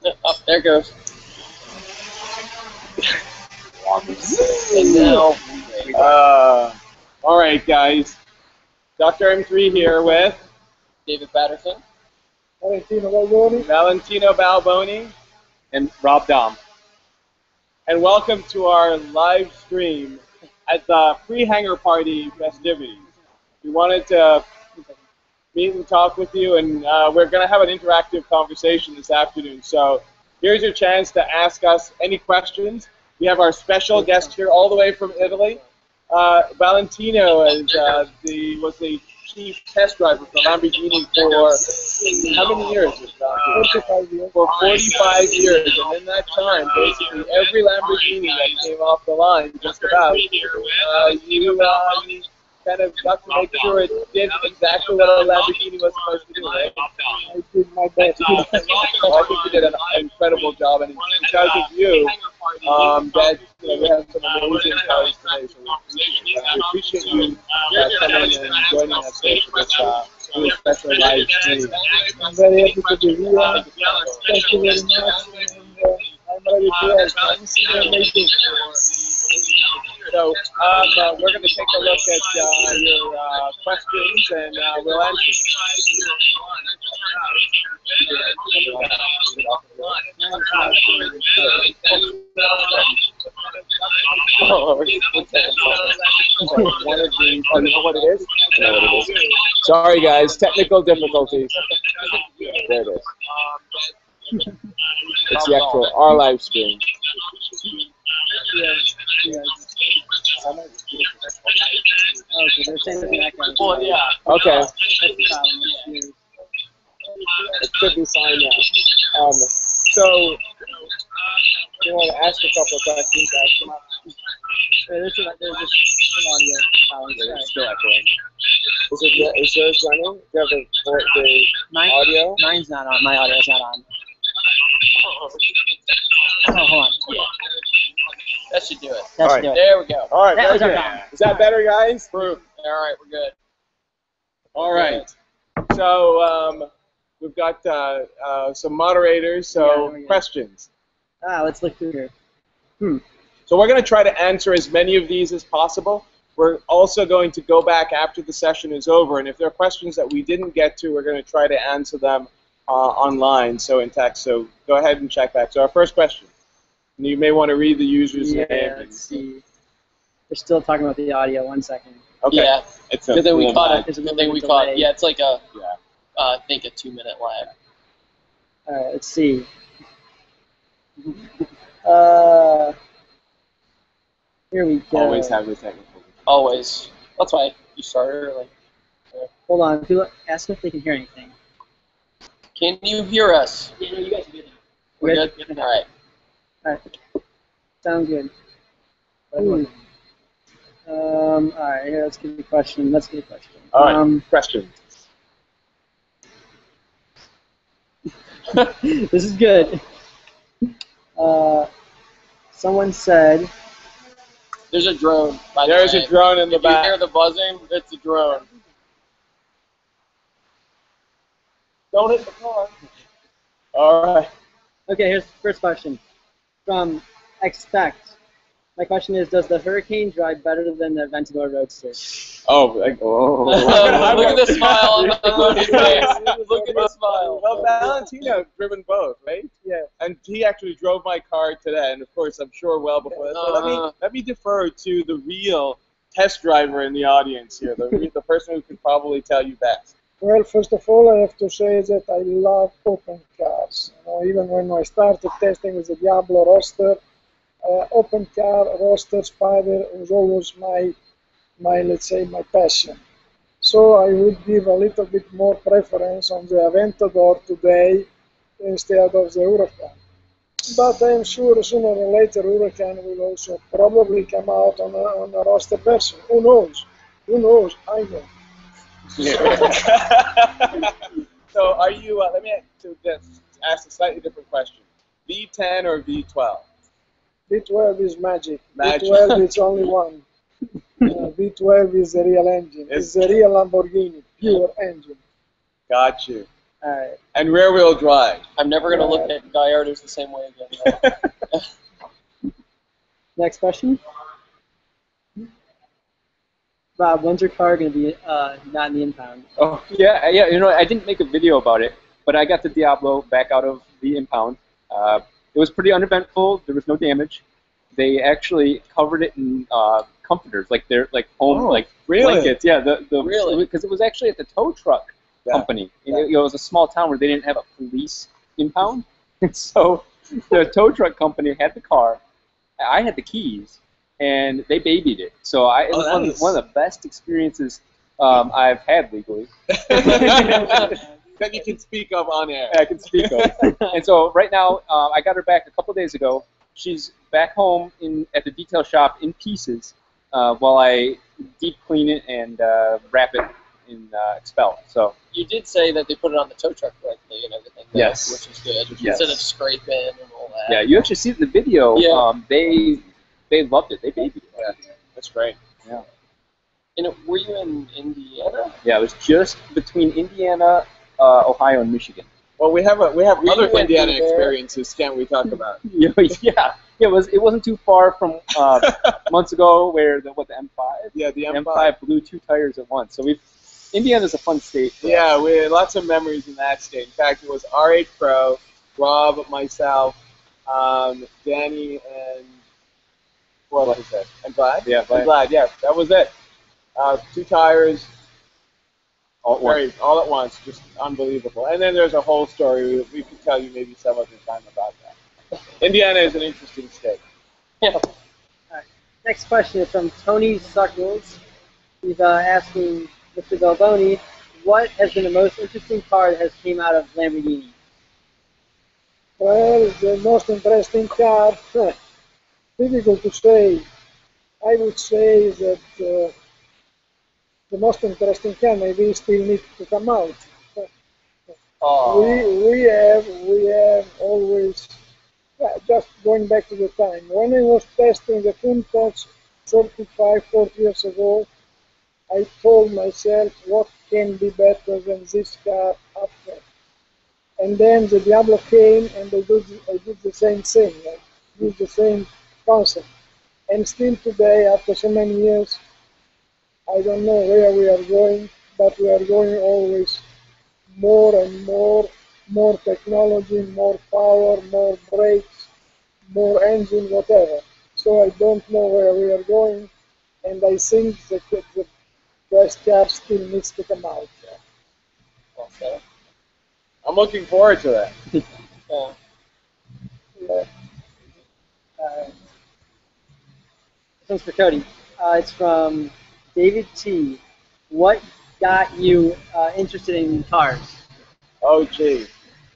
Oh, there it goes. And now, all right, guys. Dr. M3 here with David Patterson. Valentino Balboni, and Rob Dahm. And welcome to our live stream at the pre-hangar party festivities. We wanted to meet and talk with you, and we're going to have an interactive conversation this afternoon. So here's your chance to ask us any questions. We have our special guest here all the way from Italy. Valentino was the chief test driver for Lamborghini for how many years? 45 years. For 45 years, and in that time, basically every Lamborghini that came off the line, just about, you kind of got to make sure it did exactly what a Lamborghini was supposed to do, right? I did my best. Well, I think you did an incredible job, and it's because of you that we have some amazing cars today. So we appreciate you coming and joining us here for this really special live stream. I'm very happy to be here. Thank you very much. And, I'm ready to ask anything. So we're going to take a look at your questions, and we'll answer them. Sorry, guys, technical difficulties. There it is. It's the actual our live stream. Okay. It should be fine now. So, you want to ask a couple of questions? Ask them up. There's just some audio. Still echoing. Is yours running? Do you have the audio? Mine's not on. My audio's not on. Oh, hold on. yeah, that should do it. That should do it. There we go. All right, That was very good. our Is that better, guys? Proof. All right, we're good. All right. So we've got some moderators. So Yeah, questions. Let's look through here. So we're going to try to answer as many of these as possible. We're also going to go back after the session is over, and if there are questions that we didn't get to, we're going to try to answer them online, so in text. So go ahead and check back. So our first question. You may want to read the user's name. Let's see. We're still talking about the audio. 1 second. Okay. Yeah. It's a good thing we little caught lag. it. Good thing we caught it. Yeah, it's like a, Yeah. I think a 2-minute lag. All right, let's see. Here we go. Always have the technical. Always. That's why you started early. Hold on. Ask if they can hear anything. Can you hear us? Yeah, you guys are good. We're good? Good? All right. All right. Sounds good. All right, here, let's get a question. All right, question. This is good. Someone said... There's a drone. There's a drone in the back. If you hear the buzzing, it's a drone. Don't hit the car. All right. Okay, here's the first question. From Expect. My question is, does the Hurricane drive better than the Aventador Roadster? Oh. Look at the smile on the Balboni face. Look at the smile. Well, Valentino driven both, right? Yeah. And he actually drove my car today, and of course, I'm sure well before that. So let me defer to the real test driver in the audience here, the person who can probably tell you best. Well, first of all, I have to say that I love open cars. Even when I started testing with the Diablo Roadster, open car, Roadster, Spider was always my let's say, my passion. So I would give a little bit more preference on the Aventador today instead of the Huracan. But I am sure sooner or later Huracan will also probably come out on a Roadster version. Who knows? Who knows? I know. So are you, let me ask a slightly different question. V10 or V12? V12 is magic. Magic. V12 is only one. V12 is the real engine. It's the real Lamborghini, pure engine. Got you. All right. And rear-wheel drive. I'm never gonna look at Gallardos the same way again. Next question. Rob, when's your car going to be not in the impound? Oh, yeah. You know, I didn't make a video about it, but I got the Diablo back out of the impound. It was pretty uneventful. There was no damage. They actually covered it in comforters, like their home blankets. Yeah, Really? Because it was actually at the tow truck company. Yeah. It was a small town where they didn't have a police impound, and so the tow truck company had the car. I had the keys, and they babied it. So it was one of the best experiences I've had legally. That you can speak of on air. I can speak of. And so right now, I got her back a couple days ago. She's back home at the detail shop in pieces while I deep clean it and wrap it in Expel. So You did say that they put it on the tow truck correctly and everything. Though, Yes. Which is good. Yes. Instead of scraping and all that. yeah, you actually see the video. Yeah. They loved it. They babied it. Yeah, that's great. Yeah. And were you in Indiana? Yeah, it was just between Indiana, Ohio, and Michigan. Well, we have you other went Indiana through there? experiences. Can't we talk about? Yeah, it wasn't too far from months ago where the M5. Yeah, the M5. M5 blew 2 tires at once. So Indiana's a fun state. for Yeah, us. we had lots of memories in that state. In fact, it was R8 Pro, Rob, myself, Danny, and what was it? And Vlad? Yeah, And Vlad, yeah, that was it. 2 tires, All at once. all at once, just unbelievable. And then there's a whole story. We could tell you maybe some other time about that. Indiana is an interesting state. Yeah. Next question is from Tony Suckles. He's asking Mr. Balboni, what has been the most interesting car that has came out of Lamborghini? Well, the most interesting car, difficult to say. I would say that the most interesting car maybe still needs to come out. We have always, just going back to the time, when I was testing the Countach 35, 40 years ago, I told myself what can be better than this car after. And then the Diablo came and I did the same thing, I did the same concept. And still today, after so many years, I don't know where we are going, but we are going always more and more technology, more power, more brakes, more engine, whatever. So I don't know where we are going, and I think that the best car still needs to come out. Well said. I'm looking forward to that. Yeah. Yeah. This one's for Cody. It's from David T. What got you interested in cars? Oh, gee.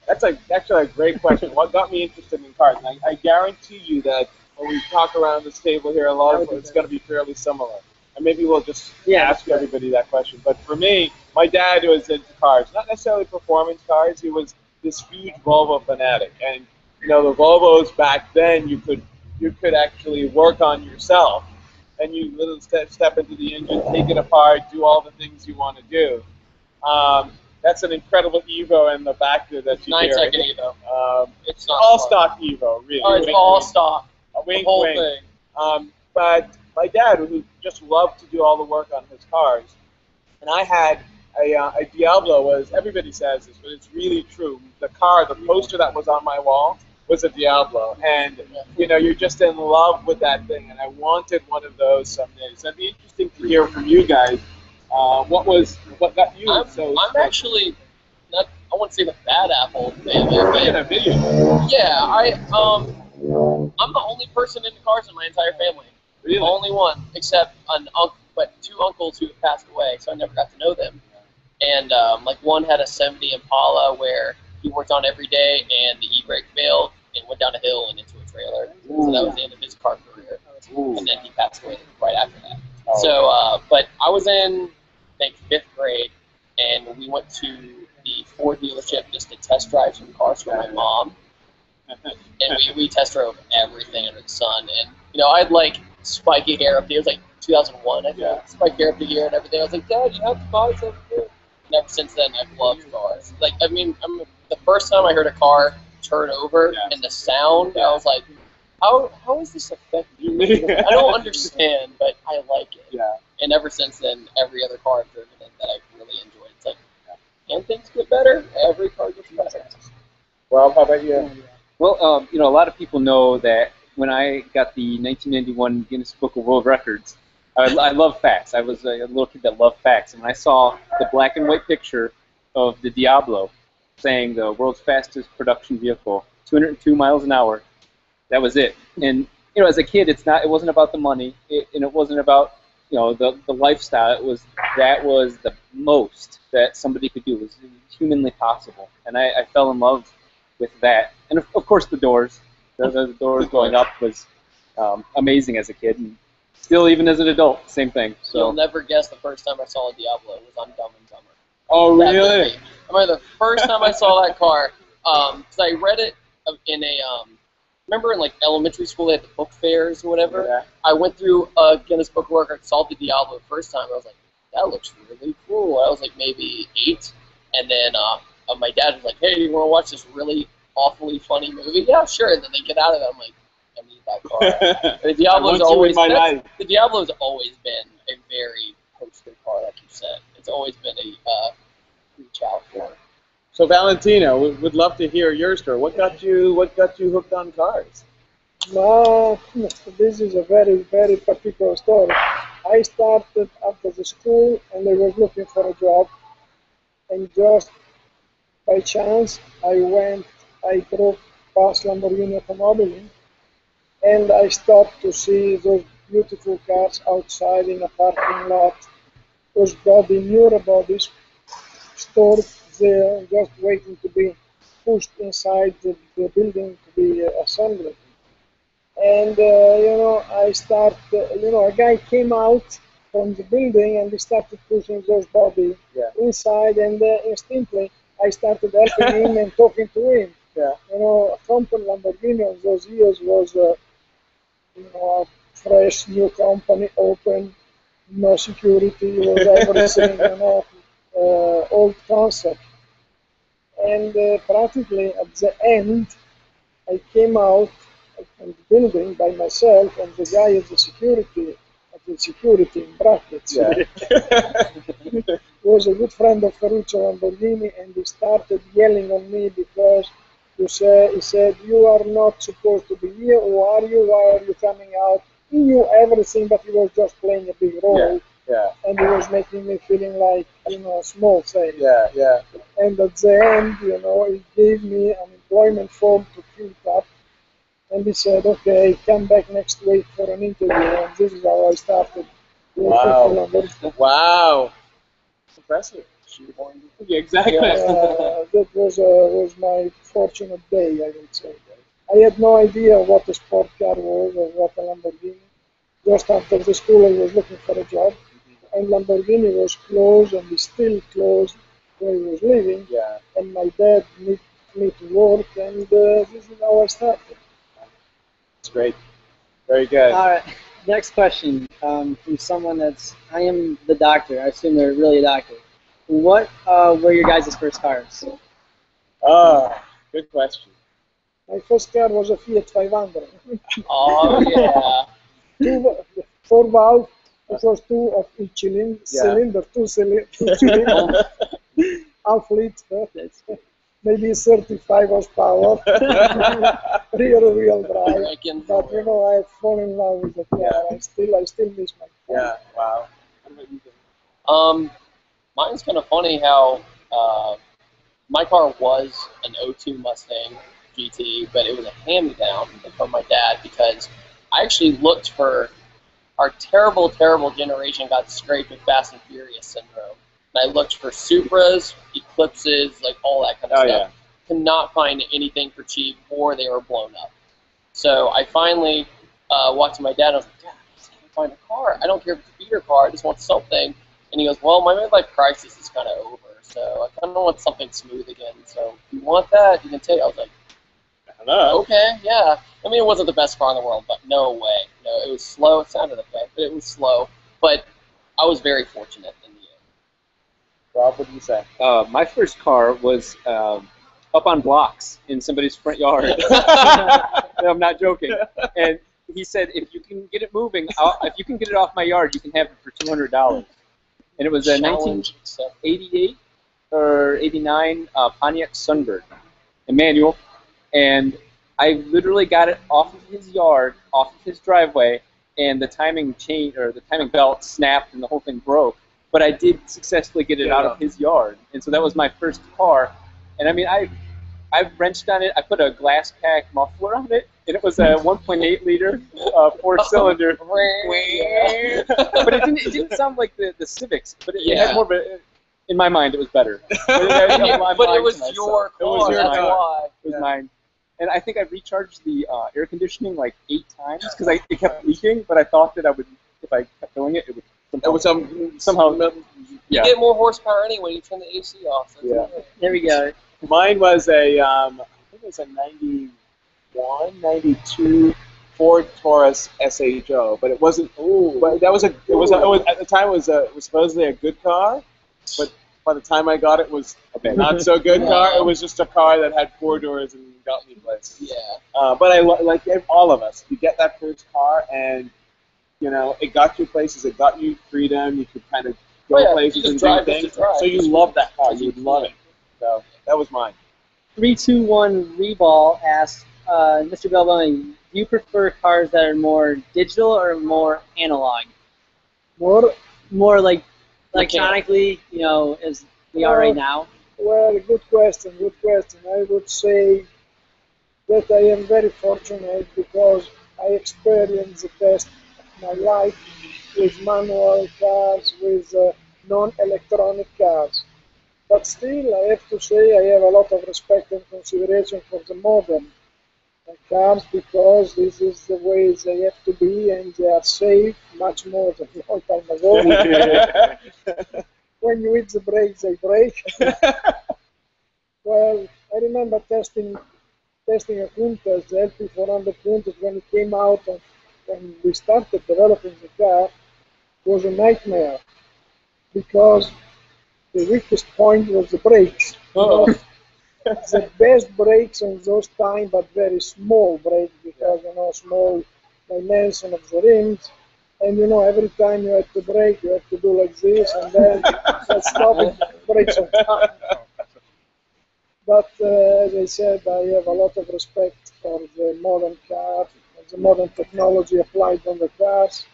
That's actually a great question. What got me interested in cars? And I guarantee you that when we talk around this table here, a lot of it's going to be fairly similar. And maybe we'll just ask everybody that question. But for me, my dad was into cars. Not necessarily performance cars. He was this huge Volvo fanatic. And, you know, the Volvos back then, you could actually work on yourself. And you little step into the engine, take it apart, do all the things you want to do. That's an incredible Evo in the back there that you hear. 9-second Evo. It's not all fun. stock Evo, really. Oh, it's Wink, all wink. stock. A wink, the whole wink. thing. But my dad, who just loved to do all the work on his cars, and I had a Diablo, was, everybody says this, but it's really true. The poster that was on my wall was a Diablo, and you know, you're just in love with that thing, and I wanted one of those someday. So it'd be interesting to hear from you guys. What got you? I'm actually not. I wouldn't say the bad apple family, but in a video. yeah, I'm the only person into cars in my entire family. Really? Only one, except but 2 uncles who have passed away, so I never got to know them. And like one had a 70 Impala where he worked on every day, and the e-brake failed and went down a hill and into a trailer. So that was the end of his car career. And then he passed away right after that. So, but I was in, I think, 5th grade, and we went to the Ford dealership just to test drive some cars for my mom. And we test drove everything under the sun. And, you know, I had, like, spiky hair up here. It was, like, 2001, I think. Yeah. Spiky hair up to here and everything. I was like, Dad, you have to buy something. And ever since then, I've loved cars. Like, I mean, the first time I heard a car turn over and the sound, I was like, how is this affecting me? I don't understand, but I like it. Yeah. And ever since then, every other car I've driven in that I've really enjoyed. It's like, can things get better? Every car gets better. Well, how about you? Well, you know, a lot of people know that when I got the 1991 Guinness Book of World Records, I love facts. I was a little kid that loved facts, and when I saw the black and white picture of the Diablo saying the world's fastest production vehicle, 202 miles an hour, that was it. And you know, as a kid, it wasn't about the money, and it wasn't about, you know, the lifestyle. That was the most that somebody could do. It was humanly possible, and I fell in love with that. And of course, the doors, the doors going up was amazing as a kid, and still even as an adult, same thing. So you'll never guess the first time I saw a Diablo was on Dumb and Dumber. Oh, really? I remember the first time I saw that car, because I read it in a, remember in like elementary school they had the book fairs or whatever? Yeah. I went through a Guinness Book of World Records, saw the Diablo the first time, I was like, that looks really cool. I was like maybe 8, and then my dad was like, hey, you want to watch this really awfully funny movie? Yeah, sure. And then they get out of it, I'm like, I need that car. The Diablo's always been a very poster car, like you said. It's always been a reach out for. So Valentino, we would love to hear your story. What got you hooked on cars? No, this is a very, very particular story. I started after the school and I was looking for a job, and just by chance I drove past Lamborghini Automobili, and I stopped to see those beautiful cars outside in a parking lot. Those newer bodies stored there, just waiting to be pushed inside the building to be assembled. And I started. A guy came out from the building and he started pushing those bodies inside, and instantly I started helping him and talking to him. Yeah. A company Lamborghini of those years was a fresh new company, open, no security, was everything, old concept. And practically at the end, I came out from the building by myself, and the guy at the security in brackets, was a good friend of Ferruccio Lamborghini, and he started yelling on me because he said, you are not supposed to be here, who are you, why are you coming out? He knew everything, but he was just playing a big role. Yeah. And he was making me feeling like, a small thing. Yeah. And at the end, he gave me an employment form to fill it up. And he said, okay, come back next week for an interview. And this is how I started. Wow. Impressive. Yeah, exactly. That was my fortunate day, I would say. I had no idea what a sport car was or what a Lamborghini. Just after the school, I was looking for a job. And Lamborghini was closed, and is still closed where he was living. Yeah. And my dad needed me to work, and this is how I started. It's great. Very good. All right. Next question from someone I am the doctor. I assume they're really a doctor. What were your guys' first cars? Good question. My first car was a Fiat 500. Oh, yeah. 4 valve. It was 2 of each cylinder, 2 cylinder, half liter, maybe 35 horsepower, rear wheel drive. But I fall in love with the car. I still miss my car. Yeah. Wow. Mine's kind of funny how my car was an 02 Mustang GT, but it was a hand-me-down from my dad because I actually looked for. Our terrible, terrible generation got scraped with Fast and Furious syndrome. And I looked for Supras, Eclipses, like all that kind of stuff. Yeah. Could not find anything for cheap, or they were blown up. So I finally walked to my dad and I was like, Dad, I just can't find a car. I don't care if it's a beater car, I just want something. And he goes, well, my midlife crisis is kind of over, so I kind of want something smooth again. So if you want that, you can take it. I was like, okay, yeah. I mean, it wasn't the best car in the world, but no way. No, it was slow. It sounded okay, but it was slow. But I was very fortunate in the end. Rob, what do you say? My first car was up on blocks in somebody's front yard. I'm not joking. And he said, if you can get it moving, if you can get it off my yard, you can have it for $200. And it was a 1988 or 89 Pontiac Sunbird, a manual. And I literally got it off of his yard, off of his driveway, and the timing chain or the timing belt snapped and the whole thing broke. But I did successfully get it out of his yard, and so that was my first car. And I mean, I wrenched on it. I put a glass pack muffler on it, and it was a 1.8 liter 4-cylinder. But it didn't sound like the Civics, but it had more of a. In my mind, it was better. But it was your car. It was That's why. It was mine. And I think I recharged the air conditioning like 8 times because it kept leaking. But I thought that I would, if I kept doing it, it would somehow. You get more horsepower anyway. You turn the AC off. So There we go. Mine was I think it was a 91, 92 Ford Taurus SHO, but it wasn't. But that was at the time it was supposedly a good car, but by the time I got it, it was a not so good car. It was just a car that had 4 doors and got me places. Yeah. But I like all of us. You get that first car and it got you places. It got you freedom. You could kind of go places and do things. So you love that car. You would love it. So that was mine. 321 Reball asks, Mr. Balboni, do you prefer cars that are more digital or more analog? More like electronically, as we are right now? Well, good question, good question. I would say that I am very fortunate because I experienced the best of my life with manual cars, with non-electronic cars. But still, I have to say I have a lot of respect and consideration for the modern cars because this is the way they have to be and they are safe much more than a long time ago. When you hit the brakes, they break. Well, I remember testing a Countach, the LP400 Countach, when it came out and when we started developing the car, was a nightmare because the weakest point was the brakes. The best brakes on those time, but very small brakes because small dimension of the rims, and every time you had to brake, you had to do like this, and then stop it, brakes on time. But as I said, I have a lot of respect for the modern car, the modern technology applied on the cars.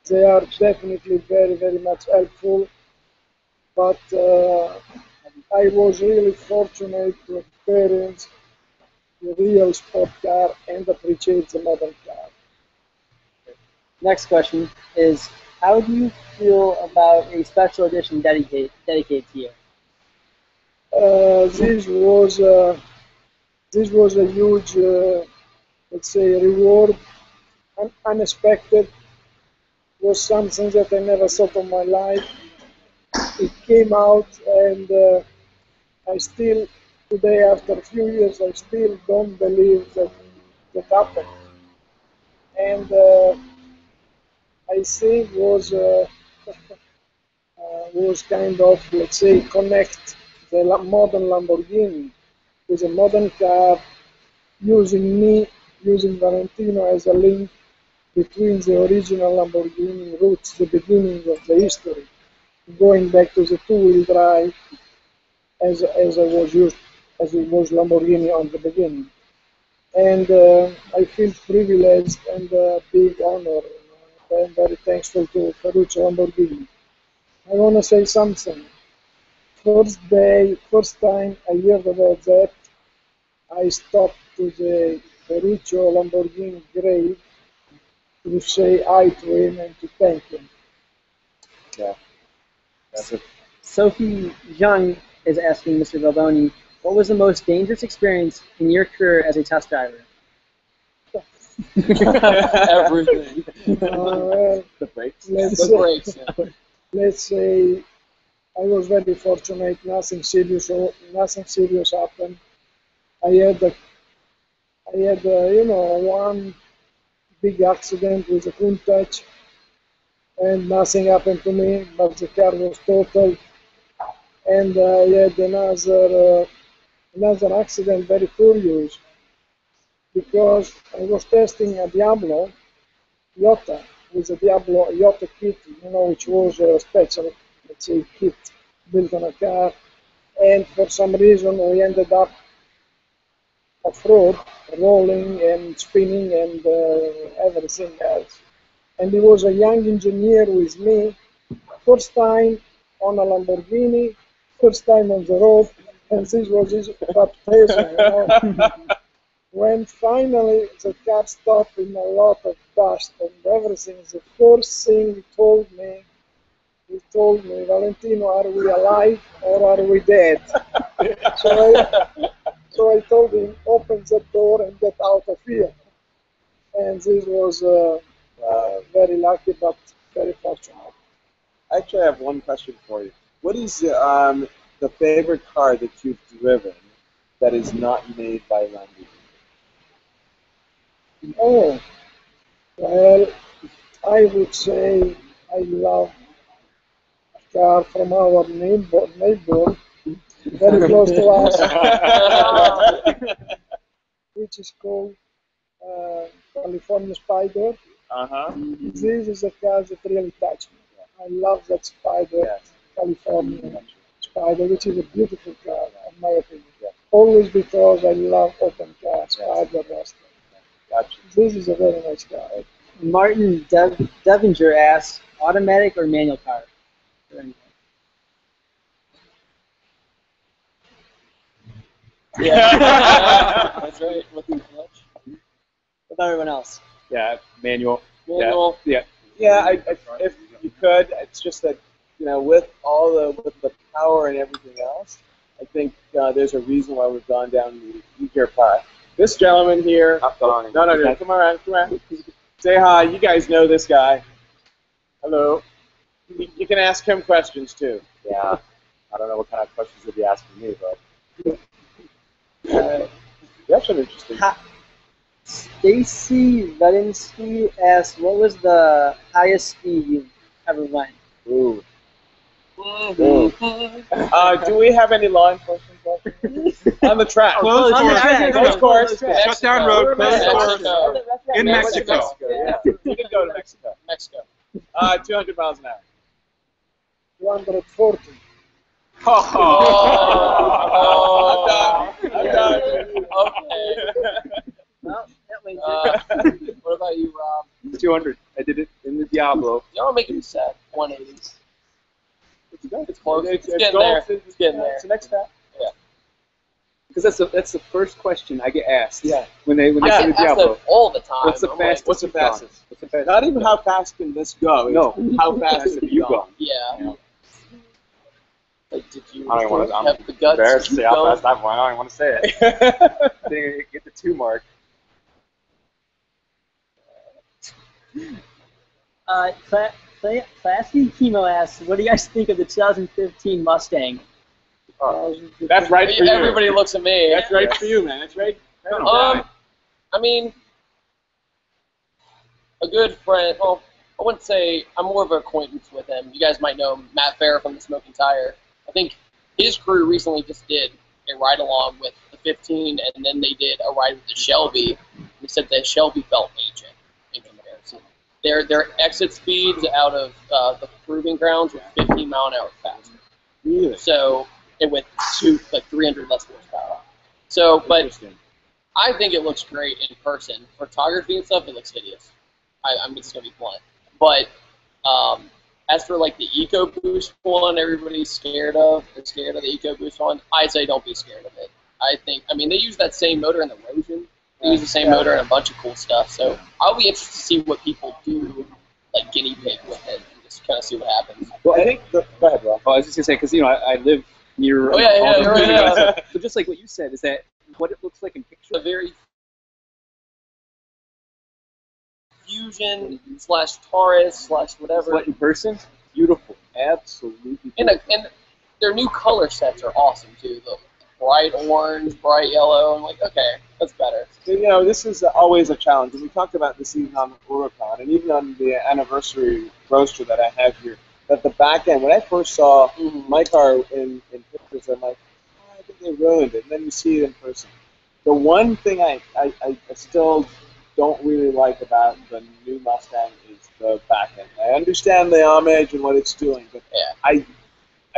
They are definitely very, very much helpful. But I was really fortunate to experience the real sport car and appreciate the modern car. Next question is, how do you feel about a special edition dedicated to you? This was a huge, let's say, reward. Unexpected. Was something that I never thought of my life. It came out, and I still, today, after a few years, I still don't believe that happened. And I think was kind of, let's say, connect the modern Lamborghini with a modern car, using Valentino as a link between the original Lamborghini roots, the beginning of the history, going back to the two-wheel drive as it was Lamborghini on the beginning. And I feel privileged and a big honor. I'm very thankful to Ferruccio Lamborghini. I want to say something. First time I heard about that, I stopped to the Ferruccio Lamborghini grave to say hi to him and to thank him. Yeah. That's it. Sophie Young is asking Mr. Balboni, what was the most dangerous experience in your career as a test driver? Everything. The brakes. Let's say I was very fortunate. Nothing serious happened. I had one big accident with a Countach, and nothing happened to me. But the car was total. and I had another accident, very curious, because I was testing a Diablo Iota with a Diablo Iota kit, which was a special, let's say, kit built on a car, and for some reason we ended up off-road, rolling and spinning and everything else. And he was a young engineer with me, first time on a Lamborghini, first time on the road, and this was his baptism. When finally the car stopped in a lot of dust and everything, the first thing he told me, Valentino, are we alive or are we dead? So I told him, open the door and get out of here. And this was very lucky, but very fortunate. I actually have one question for you. What is the favorite car that you've driven that is not made by Lamborghini? Oh, well, I would say I love a car from our neighbor very close to us, which is called California Spider. This is a car that really touched me. I love that Spider, California Spider, which is a beautiful car, in my opinion. Always because I love open cars, Spider, Roster. This is a very nice car. Martin Devinger asks, automatic or manual car? Yeah, that's right. With the clutch. With everyone else. Yeah, manual. Manual. Yeah. Yeah, if you could, it's just that with the power and everything else, I think there's a reason why we've gone down the e-care path. This gentleman here. No, come around. Say hi. You guys know this guy. Hello. You can ask him questions too. Yeah. I don't know what kind of questions he'll be asking me, but. That's an interesting. Stacy Vedinsky asks, what was the highest speed you've ever went? Ooh. Do we have any law enforcement questions? On the track. Closed course. Shut down road. Closed course. In Mexico. Yeah. You can go to Mexico. 200 miles an hour. 240. I'm done. Okay. Well, that way What about you, Rob? 200. I did it in the Diablo. Y'all making me sad. 180s. It's close. It's It's getting there. gold. It's getting there. It's the next step. Yeah. Because that's the first question I get asked. Yeah. When they I do get asked Diablo. that all the time. What's the I'm like, fastest? What's the you've gone? fastest? What's the fastest? Not even how fast can this go. No. It's how fast have you gone? Yeah. Like, did you I don't want to. I'm have the guts embarrassed to to say keep how going? fast I've won. I don't even want to say it. Didn't get the 2 mark. Classy Chemo asks, what do you guys think of the 2015 Mustang? That's right for you. Everybody looks at me. That's right for you, man. That's right. I mean, a good friend. Well, I wouldn't say I'm more of an acquaintance with him. You guys might know him, Matt Fair from the Smoking Tire. I think his crew recently just did a ride along with the 15, and then they did a ride with the Shelby. They said the Shelby felt ancient in comparison. Their exit speeds out of the proving grounds were 15 mile an hour faster. Really? So it went to like 300 less horsepower. So, but I think it looks great in person. Photography and stuff, it looks hideous. I'm just gonna be blunt. But as for like the EcoBoost one, everybody's scared of. They're scared of the EcoBoost one. I say don't be scared of it. I mean, they use that same motor in the Rosion. They use the same motor and a bunch of cool stuff. So I'll be interested to see what people do, like guinea pig with it, and just kind of see what happens. Well, I think. Go ahead, Rob. Oh, I was just gonna say because I live near. Oh yeah, all those yeah. videos. So just like what you said, is that what it looks like in pictures? A very Fusion / Taurus / whatever. But in person, beautiful, absolutely beautiful. And their new color sets are awesome too. The bright orange, bright yellow. I'm like, okay, that's better. So, this is always a challenge, and we talked about this even on the Huracan, and even on the anniversary roaster that I have here. that the back end, when I first saw my car in pictures, I'm like, oh, I think they ruined it. And then you see it in person. The one thing I still don't really like about the new Mustang is the back end. I understand the homage and what it's doing, but I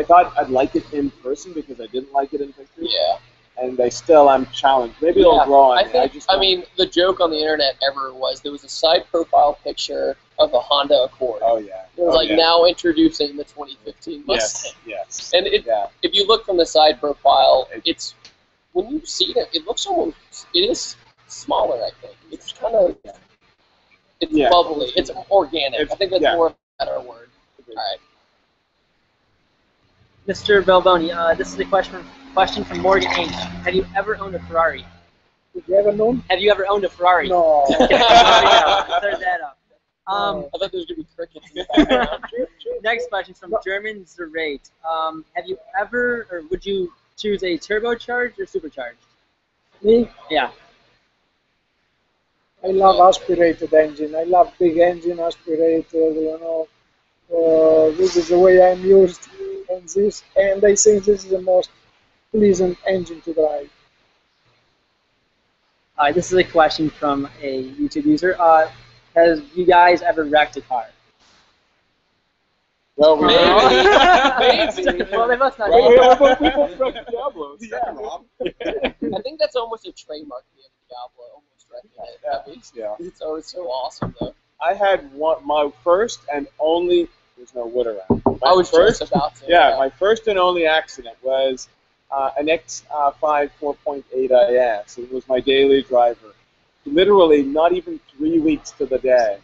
thought I'd like it in person because I didn't like it in pictures. Yeah. And I'm challenged. Maybe it'll grow on me. I mean, the joke on the internet ever was there was a side profile picture of a Honda Accord. Oh, yeah. It was now introducing the 2015 Mustang. Yes. And if you look from the side profile, it's, when you see it, it looks almost, it is smaller, I think. It's kind of, it's bubbly. It's organic. I think that's more of a better word. All right. Mr. Balboni, this is a question from Morgan H. Have you ever owned a Ferrari? Have you ever known? Have you ever owned a Ferrari? No. Clear that up. I thought there was going to be crickets in the background. Next question from German Zerate. Have you ever, or would you choose a turbocharged or supercharged? Me? Yeah. I love aspirated engine. I love big engine aspirated, you know. This is the way I'm used, and I think this is the most pleasant engine to drive. This is a question from a YouTube user. Has you guys ever wrecked a car? Well, maybe. Well, they must not. We both wrecked Diablos. I think that's almost a trademark of Diablo, almost wrecking it. At least. Yeah. It's always so awesome, though. I had my first and only. There's no wood around. I was just about to. Yeah, my first and only accident was an X5 4.8 IS. It was my daily driver. Literally, not even 3 weeks to the day.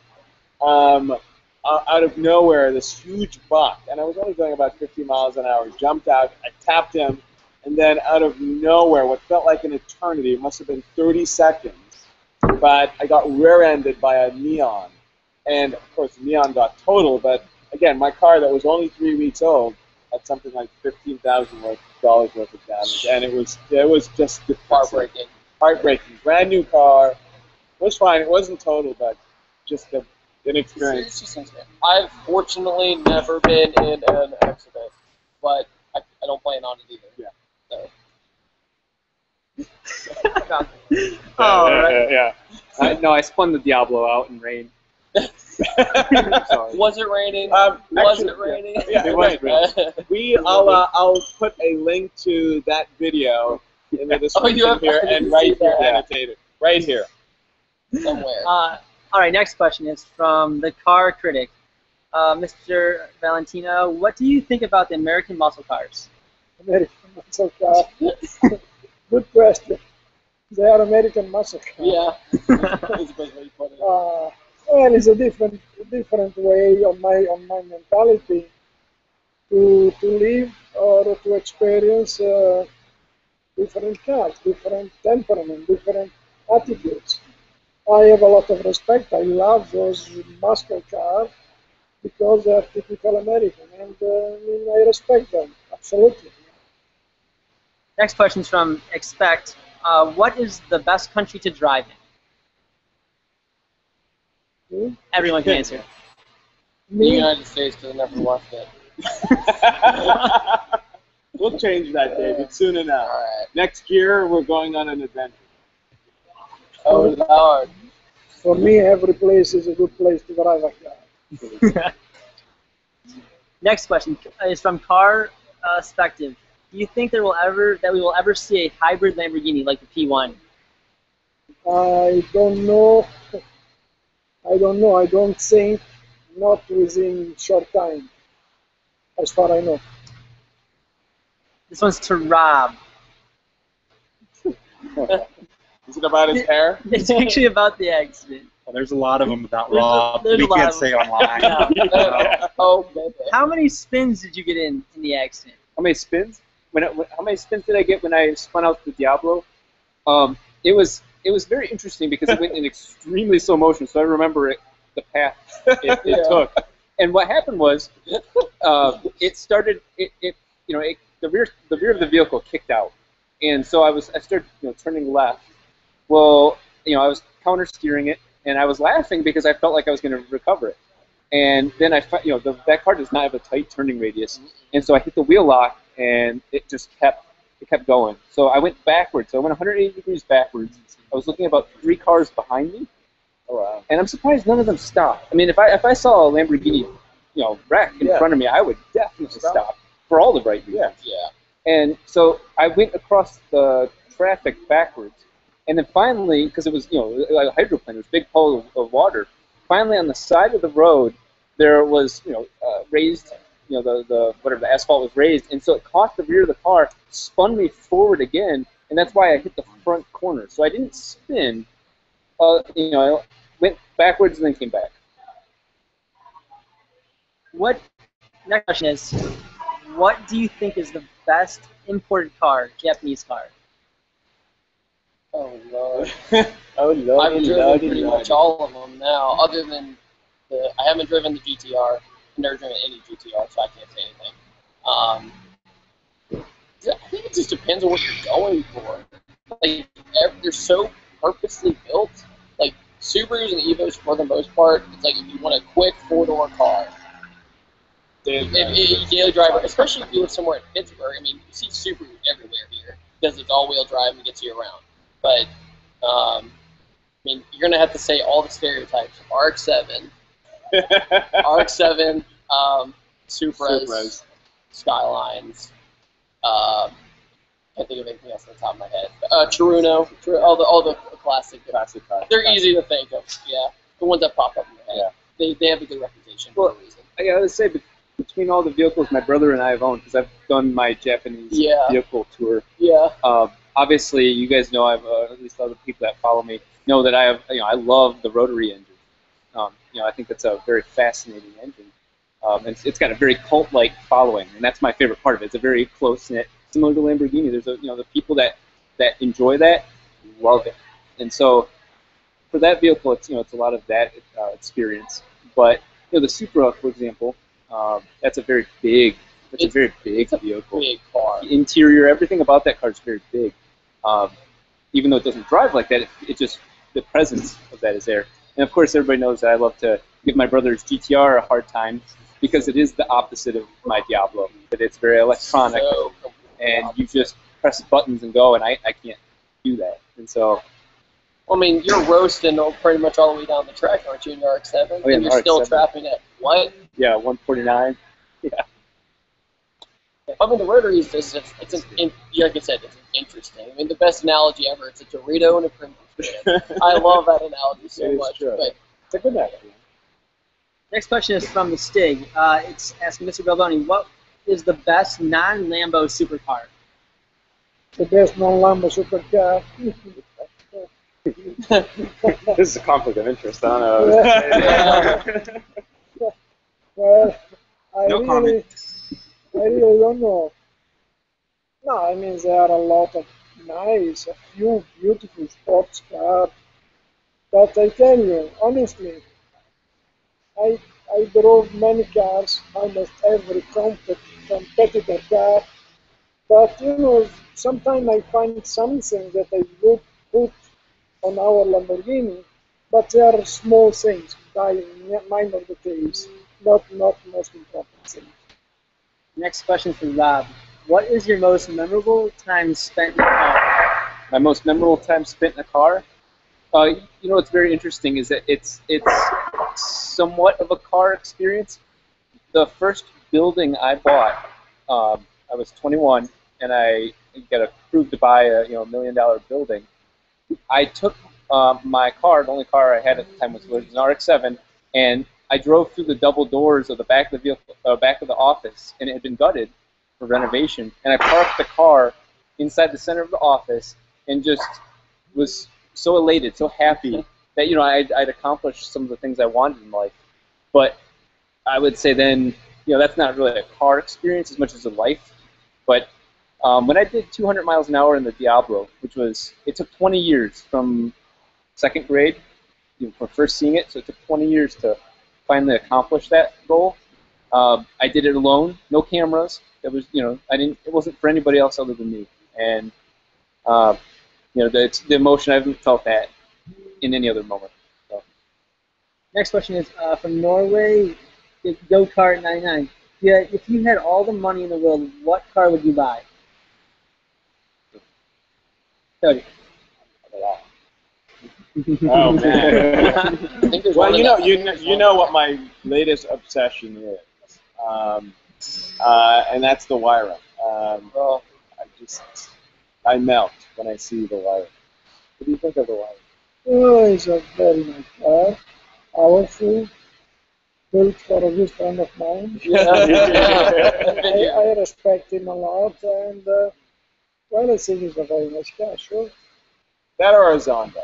Out of nowhere, this huge buck, and I was only going about 50 miles an hour, jumped out, I tapped him, and then out of nowhere, what felt like an eternity, it must have been 30 seconds, but I got rear-ended by a Neon. And, of course, the Neon got totaled, but, again, my car that was only 3 weeks old had something like $15,000 worth of damage, and it was just Heartbreaking. Heartbreaking. Brand new car. It was fine. It wasn't total, but just an experience. I've fortunately never been in an accident, but I don't plan on it either. Yeah. So. No, I spun the Diablo out in rain. Was it raining? Was it raining? Yeah, it was raining. I'll put a link to that video in the description here and right here, annotated. Right here. Somewhere. All right, next question is from the car critic. Mr. Valentino, what do you think about the American muscle cars? American muscle car. Good question. They are American muscle cars. Yeah. Well, it's a different way on my mentality to live or to experience different cars, different temperament, different attitudes. I have a lot of respect. I love those muscle cars because they are typical American, and I respect them absolutely. Next question is from Expect. What is the best country to drive in? Everyone can answer. The United States, because I never watched it. We'll change that, David, soon enough. All right. Next year, we're going on an adventure. Oh, Lord. For me, every place is a good place to drive a car. Next question is from Car Spective. Do you think we will ever see a hybrid Lamborghini like the P1? I don't know. I don't think, not within short time, as far as I know. This one's to Rob. Is it about his hair? It's actually about the accident. Well, there's a lot of them about Rob. There's We a lot can't of say online. Oh, baby. How many spins did you get in the accident? How many spins? How many spins did I get when I spun out the Diablo? It was very interesting because it went in extremely slow motion. So I remember the path it took. And what happened was, it started. The rear of the vehicle kicked out, and so I started turning left. Well, I was counter steering it, and I was laughing because I felt like I was going to recover it. and then that car does not have a tight turning radius, and so I hit the wheel lock, and it just kept going. So I went backwards. So I went 180 degrees backwards. I was looking about 3 cars behind me. Oh, wow. And I'm surprised none of them stopped. I mean, if I saw a Lamborghini, wreck in front of me, I would definitely stop for all the right reasons. Yeah. And so I went across the traffic backwards, and then finally, because it was like a hydroplane, it was a big puddle of water. Finally, on the side of the road, there was raised, the asphalt was raised, and so it caught the rear of the car, spun me forward again, and that's why I hit the front corner. So I didn't spin. I went backwards and then came back. Next question is, what do you think is the best imported car, Japanese car? Oh, Lord. Oh, Lord. I've driven pretty much all of them now, other than I haven't driven the GTR. I've never driven any GTR, so I can't say anything. I think it just depends on what you're going for. Like, they're so purposely built. Like, Subarus and Evos, for the most part, it's like if you want a quick 4-door car. Daily driver, especially if you live somewhere in Pittsburgh. I mean, you see Subaru everywhere here because it's all-wheel drive and gets you around. But, I mean, you're going to have to say all the stereotypes. RX-7, Supras, Skylines. Can't think of anything else on the top of my head. Chiruno, all the classic cars. They're easy to think of. Yeah, the ones that pop up in my head. Yeah. They have a good reputation for a reason. I gotta say, between all the vehicles my brother and I have owned, because I've done my Japanese vehicle tour. Yeah. Obviously, you guys know at least other people that follow me know that I love the rotary engine. I think that's a very fascinating engine. And it's got a very cult-like following, and that's my favorite part of it. It's a very close-knit, similar to Lamborghini. There's the people that enjoy that love it, and so for that vehicle, it's a lot of that experience. But the Supra, for example, that's a very big. It's a very big vehicle. Big car. The interior, everything about that car is very big. Even though it doesn't drive like that, it just the presence of that is there. And of course, everybody knows that I love to give my brother's GTR a hard time because it is the opposite of my Diablo. That it's very electronic, and you just press buttons and go, and I can't do that. And so, I mean, you're roasting pretty much all the way down the track, aren't you, in your RX-7? Oh, yeah, and you're still trapping at what? Yeah, 149. Yeah. I mean, the rotary is just, like I said, it's interesting. I mean, the best analogy ever, it's a Dorito and a Pringles can. I love that analogy so much. But it's a good analogy. Next question is from the Stig. It's asking Mr. Balboni, what is the best non-Lambo supercar? The best non-Lambo supercar. This is a conflict of interest. I don't know. Well, I No comment. really don't know. No, I mean, there are a lot of nice, a few beautiful sports cars. But I tell you, honestly, I drove many cars, almost every competitor car. But, sometimes I find something that I would put on our Lamborghini, but they are small things, minor details, not most important things. Next question from Rob. What is your most memorable time spent in a car? My most memorable time spent in a car? What's very interesting is that it's somewhat of a car experience. The first building I bought, I was 21, and I got approved to buy a $1 million building. I took my car, the only car I had at the time was an RX-7, and I drove through the double doors of the back of the vehicle, back of the office, and it had been gutted for renovation. And I parked the car inside the center of the office, and just was so elated, so happy that I'd accomplished some of the things I wanted in life. But I would say then, that's not really a car experience as much as a life. But when I did 200 miles an hour in the Diablo, it took 20 years from second grade, from first seeing it, so it took 20 years to finally accomplish that goal. I did it alone, no cameras. It was, it wasn't for anybody else other than me. And the emotion, I haven't felt that in any other moment. So. Next question is from Norway, Go-Kart 99. Yeah, if you had all the money in the world, what car would you buy? Cody. Oh man. I think there's Well, one you know what my latest obsession is, and that's the wiring. I melt when I see the wiring. What do you think of the wiring? Oh, it's a very nice car, powerful, built for a good friend of mine. I respect him a lot, and well, I think it's a very nice car, sure. That or a Zonda?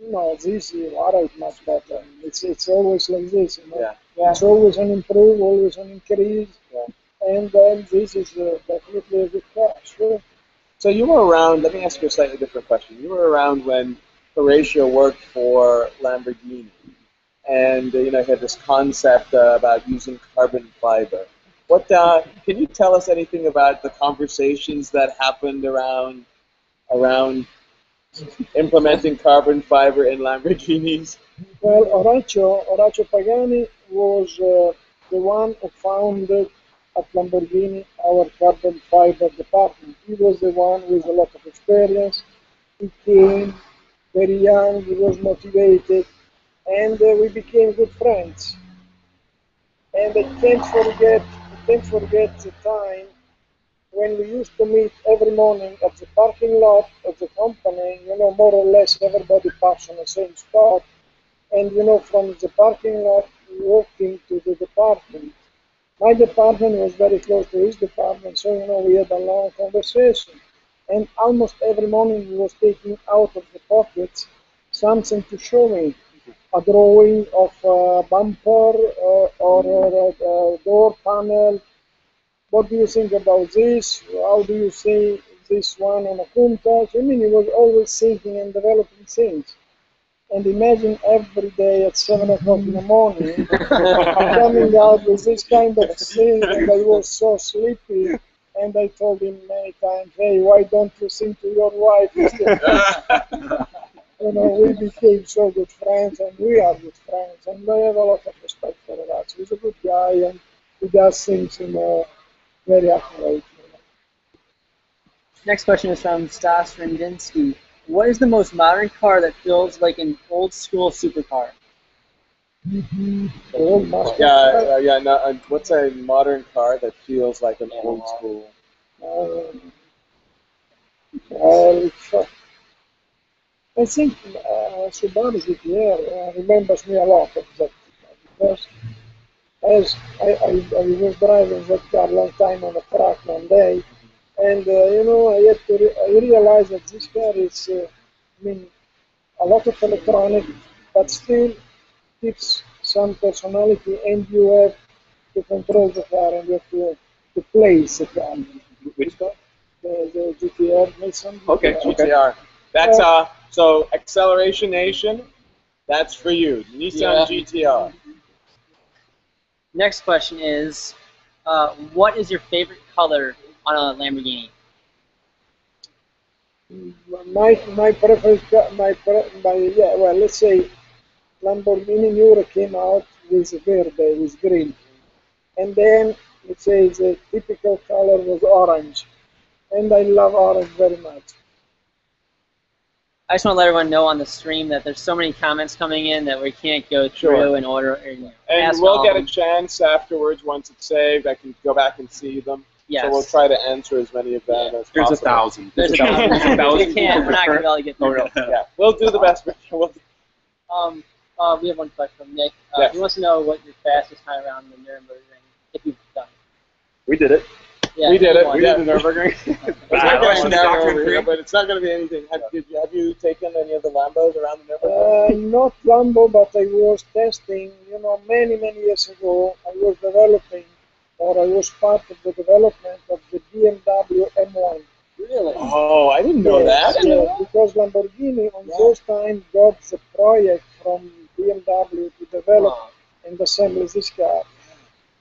No, this Lara is much better. It's always like this, you know. Yeah. It's always an improve, always an increase, and then this is definitely a good car, sure. So you were around. Let me ask you a slightly different question. You were around when Horatio worked for Lamborghini, and he had this concept about using carbon fiber. What can you tell us anything about the conversations that happened around implementing carbon fiber in Lamborghinis? Well, Horacio Pagani was the one who founded at Lamborghini our carbon fiber department. He was the one with a lot of experience. He came very young, he was motivated, and we became good friends. And I can't forget the time when we used to meet every morning at the parking lot of the company. More or less everybody parks on the same spot, and from the parking lot walking to the department. My department was very close to his department, so we had a long conversation. And almost every morning he was taking out of the pockets something to show me, a drawing of a bumper or a door panel. What do you think about this? How do you see this one on a Countach? I mean, he was always thinking and developing things. And imagine every day at 7 o'clock in the morning coming out with this kind of thing, and I was so sleepy. And I told him many times, hey, why don't you sing to your wife instead? We became so good friends, and we are good friends, and I have a lot of respect for that. He's a good guy, and he does things very accurate. Next question is from Stas Rendinsky. What is the most modern car that feels like an old school supercar? What's a modern car that feels like an old school? I think Subaru GTR remembers me a lot of that, because as I was driving that car a long time on a track one day, and I realized that this car is, a lot of electronic, but still keeps some personality, and you have to control the car, and you have to place the car. Which car? The GTR Nissan. Okay, GTR. That's so Acceleration Nation. That's for you, Nissan GTR. Next question is, what is your favorite color on a Lamborghini? My preference, let's say Lamborghini Miura came out with verde, with green, and then let's say the typical color was orange, and I love orange very much. I just want to let everyone know on the stream that there's so many comments coming in that we can't go through in order. And we'll get a chance afterwards, once it's saved, I can go back and see them. Yes. So we'll try to answer as many of them as possible. There's 1,000. There's 1,000. We can't. We're not going to be able to get through. Yeah, we'll do the best. We have one question from Nick. Yes. He wants to know what your fastest time around the Nürburgring, if you've done. We did it. Yeah, we did it. We did the Nürburgring. But it's not going to be anything. Have you taken any of the Lambos around the Nürburgring? Not Lambo, but I was testing, many years ago, I was developing, or I was part of the development of the BMW M1. Really? Oh, I didn't know that. Yeah, because Lamborghini on those times got the project from BMW to develop and assemble this car.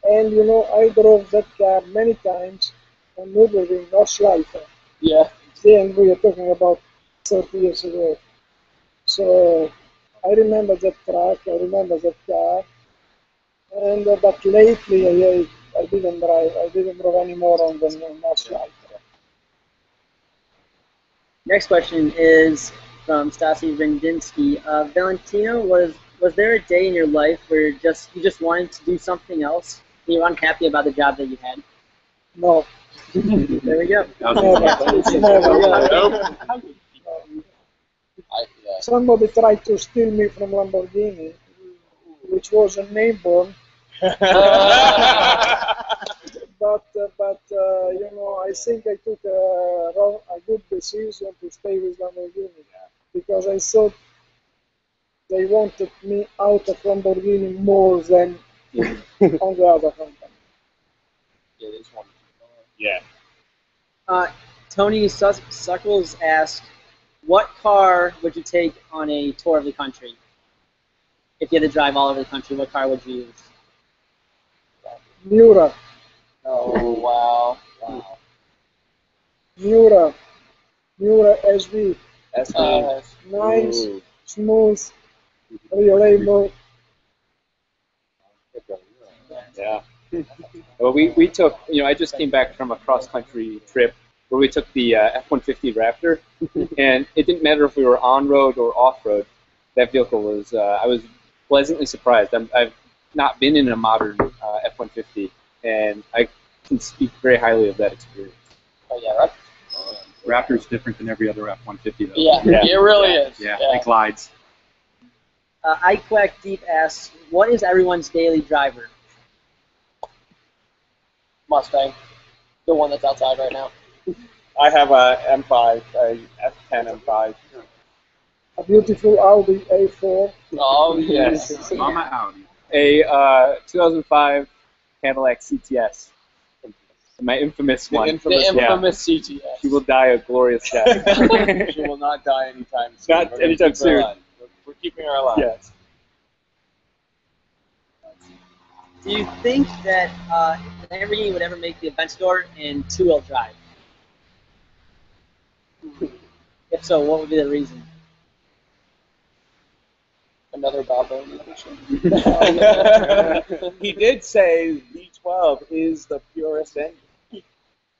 And I drove that car many times on Nürburgring, Nordschleife. Yeah. And we are talking about 30 years ago. So I remember that truck, I remember that car, and but lately I didn't drive. I didn't drive anymore on the much lighter. Next question is from Stasi Rendinsky. Valentino, was there a day in your life where you just wanted to do something else? And you were unhappy about the job that you had? No. There we go. Somebody tried to steal me from Lamborghini, which was a name born. But you know, I think I took a good decision to stay with Lamborghini because I thought they wanted me out of Lamborghini more than on the other company. Yeah, there's one. Yeah. Tony Suckles asked, what car would you take on a tour of the country? If you had to drive all over the country, what car would you use? Miura. Oh, wow. Miura SV. That's Nice, smooth, reliable. Yeah. Well, we took, I just came back from a cross-country trip where we took the F-150 Raptor, and it didn't matter if we were on-road or off-road. That vehicle was, I was pleasantly surprised. I've not been in a modern F-150, and I can speak very highly of that experience. Oh, yeah, right? Raptor's different than every other F-150, though. Yeah, it really is. Yeah, it glides. iQuack Deep asks, what is everyone's daily driver? Mustang, the one that's outside right now. I have a M5, a F10 M5. A beautiful Audi A4. Oh, yes. Mama Audi. A 2005 Cadillac CTS. My infamous one. The infamous CTS. She will die a glorious death. She will not die anytime soon. Not We're gonna anytime keep her soon. alive. We're keeping her alive. Yes. Do you think that Lamborghini would ever make the Aventador in two-wheel drive? If so, what would be the reason? Another Balboni edition. He did say V12 is the purest engine.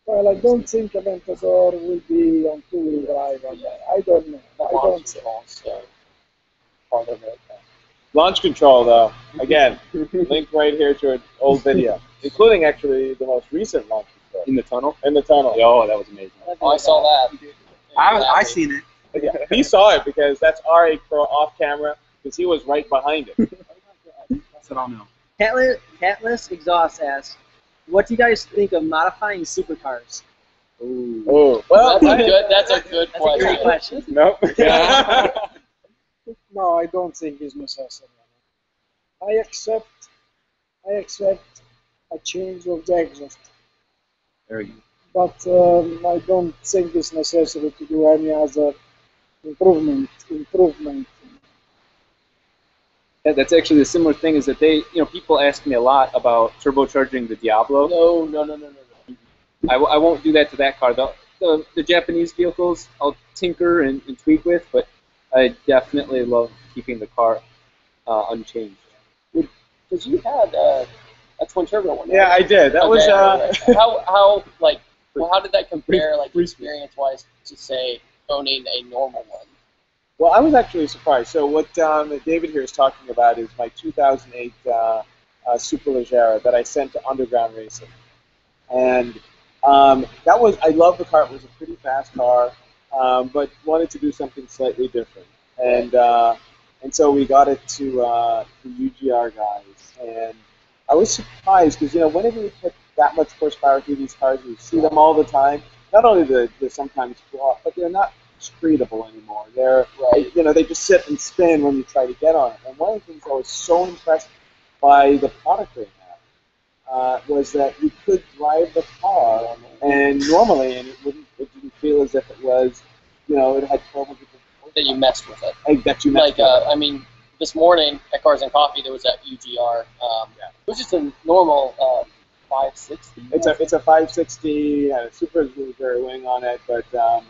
Well, I don't think Aventador will be on two-wheel drive. I don't know. I don't say. Launch control, though, again, linked right here to an old video, including actually the most recent launch control. In the tunnel? In the tunnel. Oh, that was amazing. Oh, I saw that. I seen it. Yeah, he saw it because that's RA Pro off camera, because he was right behind it. That's what I'll know. Catless Exhaust asks, what do you guys think of modifying supercars? Oh, well, That's a good That's a question. great question. Nope. No, I don't think it's necessary. I accept a change of the exhaust, Very good. but I don't think it's necessary to do any other improvement. Yeah, that's actually a similar thing. Is that people ask me a lot about turbocharging the Diablo. No. I won't do that to that car. The Japanese vehicles I'll tinker and tweak with, but I definitely love keeping the car unchanged. Because you had a twin turbo one. Yeah, I did. That was how did that compare, like, experience-wise, to say owning a normal one? Well, I was actually surprised. So what David here is talking about is my 2008 Superleggera that I sent to Underground Racing, and that was, I love the car. It was a pretty fast car, but wanted to do something slightly different, and so we got it to the UGR guys, and I was surprised because whenever you put that much horsepower through these cars, you see them all the time. Not only do they sometimes flop, but they're not streetable anymore. They're they just sit and spin when you try to get on it. And one of the things I was so impressed by the product they had was that you could drive the car and normally, and it didn't feel as if it was, it had 1,200 That you messed with it. That you messed with it. I mean, this morning at Cars and Coffee there was that UGR. It was just a normal 560. It's a 560, and a super wing on it, but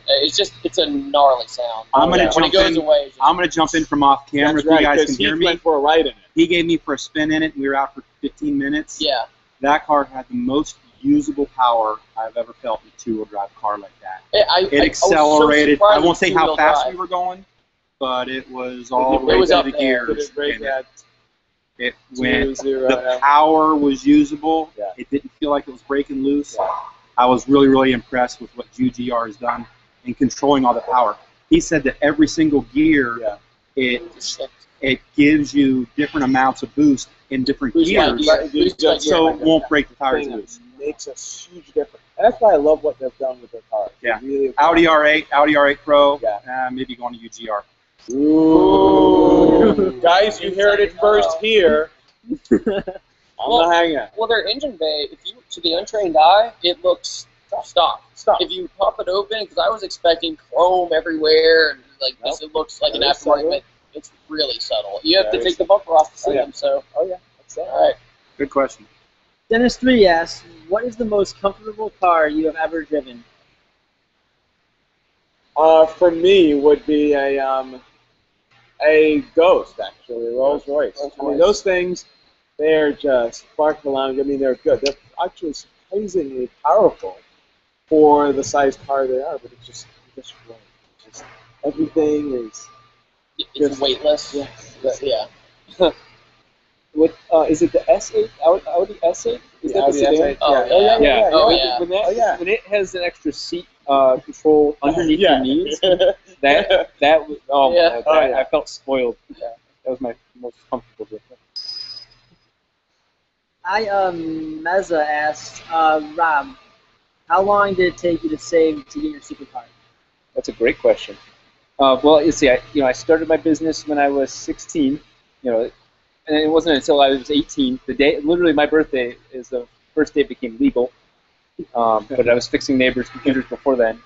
It's a gnarly sound. I'm gonna when jump it goes in. away. It's just- I'm going to jump in from off camera that's if you right, guys because can hear he me. went for a ride in it. He gave me for a spin in it, and we were out for 15 minutes. Yeah. That car had the most usable power I've ever felt in a two-wheel drive car like that. It accelerated. I won't say how fast we were going, but it was all right was to up the there. Did gears. it break and at it went. 2-0? The power was usable. Yeah. It didn't feel like it was breaking loose. I was really, really impressed with what GGR has done in controlling all the power. He said that every single gear, it gives you different amounts of boost in different gears, so it won't break the tires loose. Makes a huge difference. And that's why I love what they've done with their cars. Yeah. Really Audi R8, Audi R8 Pro, Yeah. maybe going to UGR. Ooh. Guys, you heard it first here. I'm not hanging out. Well, their engine bay, if you to the untrained eye, it looks stock. If you pop it open, because I was expecting chrome everywhere, and like this, it looks like an Very aftermarket, subtle. but it's really subtle. You have to Very take the bumper off to see them. So, Oh, yeah. That's it. all right. Good question. Dennis 3 asks, what is the most comfortable car you have ever driven? For me, would be a Ghost, actually, a Rolls Royce. I mean, those things, they're just sparkle lounge. I mean, they're good. They're actually surprisingly powerful for the size car they are, but it's just great. Just everything is. It's weightless. Yes. Yeah. What is it? The S8 Audi S8? Is that the Audi sedan? S8, Oh, yeah. Oh, yeah. When it has an extra seat control underneath Yeah. your knees, that was Yeah. I felt spoiled. Yeah. That was my most comfortable vehicle. Meza asks, Rob, how long did it take you to save to get your supercar? That's a great question. Well, you see, I started my business when I was 16. And it wasn't until I was 18. Literally, my birthday is the first day it became legal. But I was fixing neighbors' computers before then.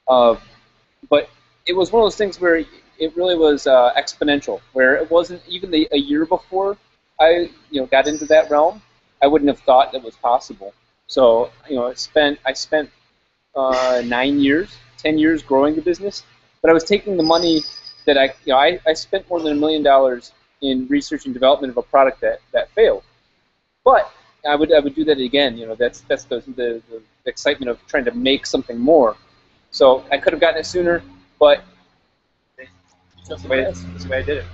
But it was one of those things where it really was exponential. Where it wasn't even a year before I got into that realm, I wouldn't have thought that was possible. So I spent 9 years, 10 years growing the business. But I was taking the money that I spent more than $1 million in research and development of a product that failed. But I would do that again. That's the excitement of trying to make something more. So I could have gotten it sooner, but that's the way I did it.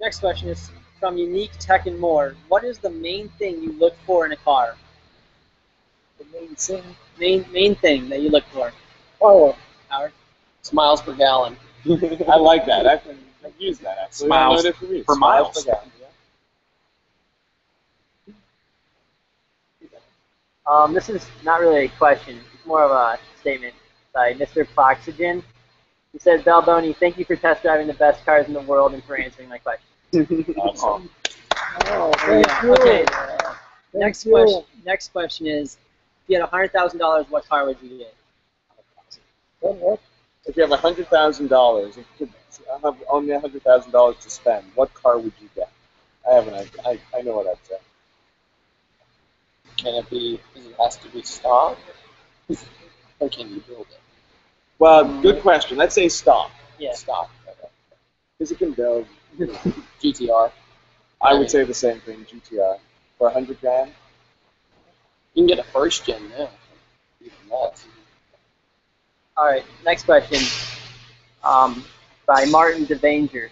Next question is from Unique Tech and More. What is the main thing you look for in a car? The main thing. Main thing that you look for. Power. Howard? It's miles per gallon. I like that. I've used that actually. Miles per mile. This is not really a question. It's more of a statement by Mr. Foxygen. He said, Balboni, thank you for test driving the best cars in the world and for answering my question. Awesome. Oh, thank you. Okay. Thank Next question is, if you had $100,000, what car would you get? What? If you have $100,000, I have only $100,000 to spend, what car would you get? I know what I'd say. Can it be? Does it has to be stock? Or can you build it? Well, good question. Let's say stock. Yeah. Stock. Because you can build. GTR. I would say the same thing, GTR. For $100,000. You can get a first gen now. Even that. All right, next question by Martin DeVanger.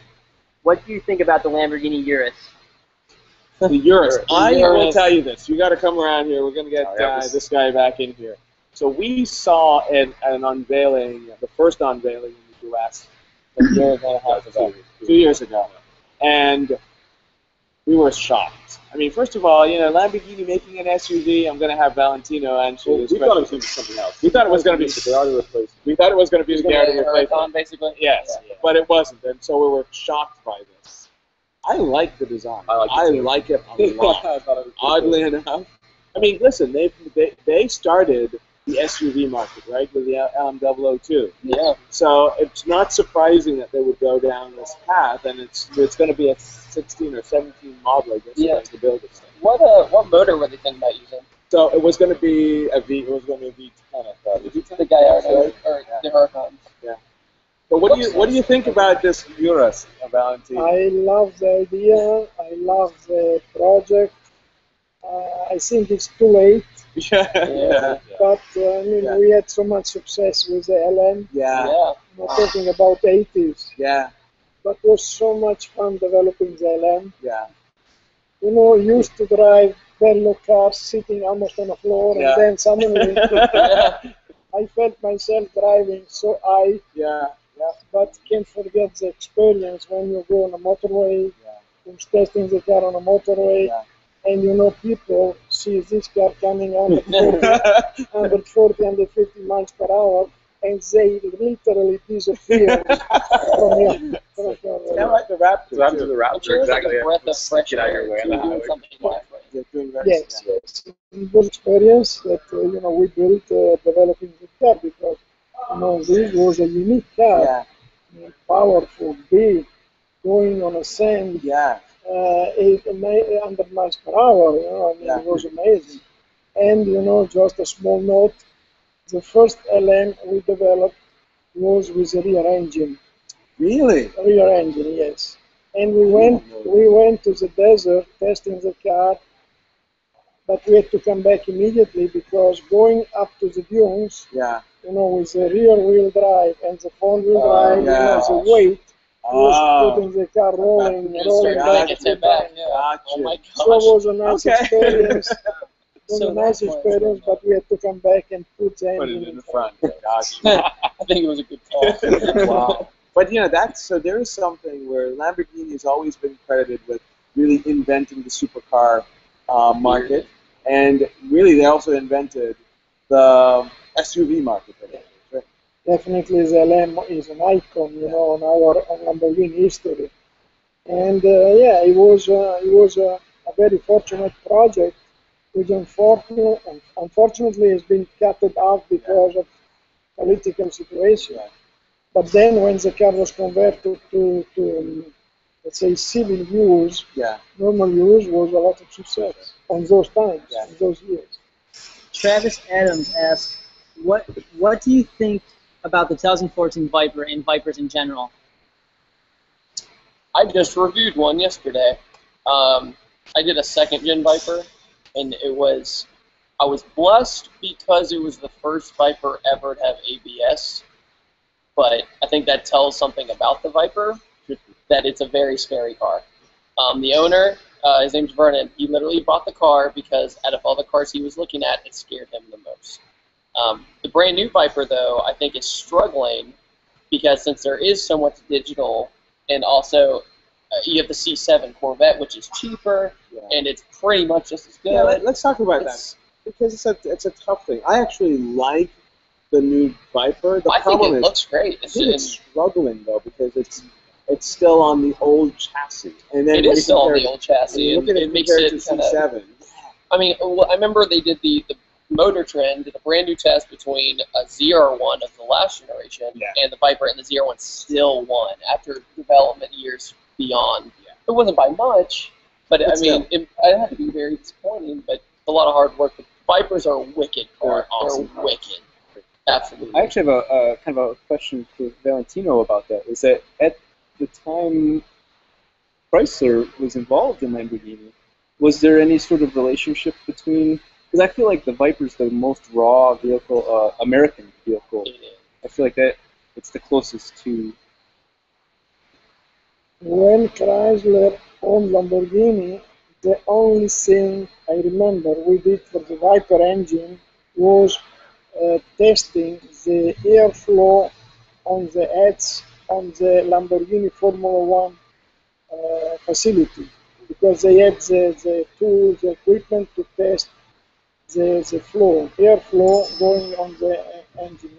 What do you think about the Lamborghini Urus? The Urus. I will Urus. tell you this. You got to come around here. We're going to get this guy back in here. So we saw an unveiling, the first unveiling in the U.S. a year and a half ago, 2 years ago, and we were shocked. I mean, first of all, Lamborghini making an SUV. I'm going to have Valentino answer this question. We thought it was going to be something else. We thought it was going to be the Audi replacement. We thought it was going to be the Audi Huracan, replacement. basically. Yes, but it wasn't, and so we were shocked by this. I like the design. I like it too. a lot. I thought it was Oddly enough, I mean, listen, they started the SUV market, right, with the LM002. Yeah. So it's not surprising that they would go down this path, and it's going to be a 16 or 17 model, I guess, Yeah. to build this thing. What motor were they thinking about using? So it was going to be a V. It was going to be a V10, I thought. The Gallardo or the Huracans. Yeah. But what do you think about this Urus, Valentino? I love the idea. I love the project. I think it's too late, Yeah. but I mean, Yeah. we had so much success with the LM. Yeah. Yeah. We're talking about 80s, Yeah. but it was so much fun developing the LM. Yeah. You know, used to drive bello cars sitting almost on the floor, Yeah. and then suddenly Yeah. I felt myself driving so high, Yeah. Yeah. but can't forget the experience when you go on a motorway, Yeah. who's testing the car on a motorway, Yeah. and you know people see this car coming 140, 150 miles per hour, and they literally disappear from your. It's kind of like the Raptor. So after too. the I'm Raptor, sure it's like exactly. a breath of fresh Get out of air your way to on the do highway. something different. They're doing very Yes, yes. It was experience that you know we built developing the car because you know this was a unique car, Yeah. powerful, big, going on a sand, Yeah. 800 miles per hour. You know, I mean, Yeah. it was amazing. And you know, just a small note: the first LM we developed was with a rear engine. Really? Rear engine, yes. And we went to the desert testing the car, but we had to come back immediately because going up to the dunes, Yeah. you know, with the rear wheel drive and the front wheel drive, yeah. you know, the weight was Oh. putting the car rolling Just back. started taking it back. Yeah. Gotcha. Oh my So gosh. it was a nice Okay. experience. It was So a nice that's why it's experience, but we had to come back and put the Put engine it in the front. Gotcha. I think it was a good call. Wow. But you know, there is something where Lamborghini has always been credited with really inventing the supercar market, and really they also invented the SUV market. Right? Definitely, the LM is an icon, you know, on Lamborghini history. And yeah, it was a very fortunate project, which unfortunately has been cut off because of political situation. But then, when the car was converted to let's say civil use, Yeah. normal use was a lot of success on those times, on those years. Travis Adams asks, what do you think about the 2014 Viper and Vipers in general? I just reviewed one yesterday. I did a second-gen Viper, and I was blessed because it was the first Viper ever to have ABS. But I think that tells something about the Viper, that it's a very scary car. The owner, his name's Vernon, he literally bought the car because out of all the cars he was looking at, it scared him the most. The brand new Viper, though, I think is struggling because since there is so much digital, and also you have the C7 Corvette, which is cheaper, and it's pretty much just as good. Yeah, let's talk about that because it's a tough thing. I actually like the new Viper. The I think problem it is, looks great. I think it's struggling though because it's still on the old chassis, and then It is still on the old chassis, and it makes it kind of. C7. I mean, I remember they did the Motor Trend did a brand new test between a ZR1 of the last generation and the Viper, and the ZR1 still won after development years beyond. It wasn't by much, but I mean, it had to be very disappointing. But a lot of hard work. The Vipers are wicked cars. Awesome. They're wicked. Absolutely. I actually have a kind of a question for Valentino about that. Is that at the time Chrysler was involved in Lamborghini, was there any sort of relationship between? Because I feel like the Viper's the most raw vehicle, American vehicle. I feel like that it's the closest to. When Chrysler owned Lamborghini, the only thing I remember we did for the Viper engine was testing the airflow on the heads on the Lamborghini Formula One facility because they had the tools, the equipment to test the airflow going on the engine.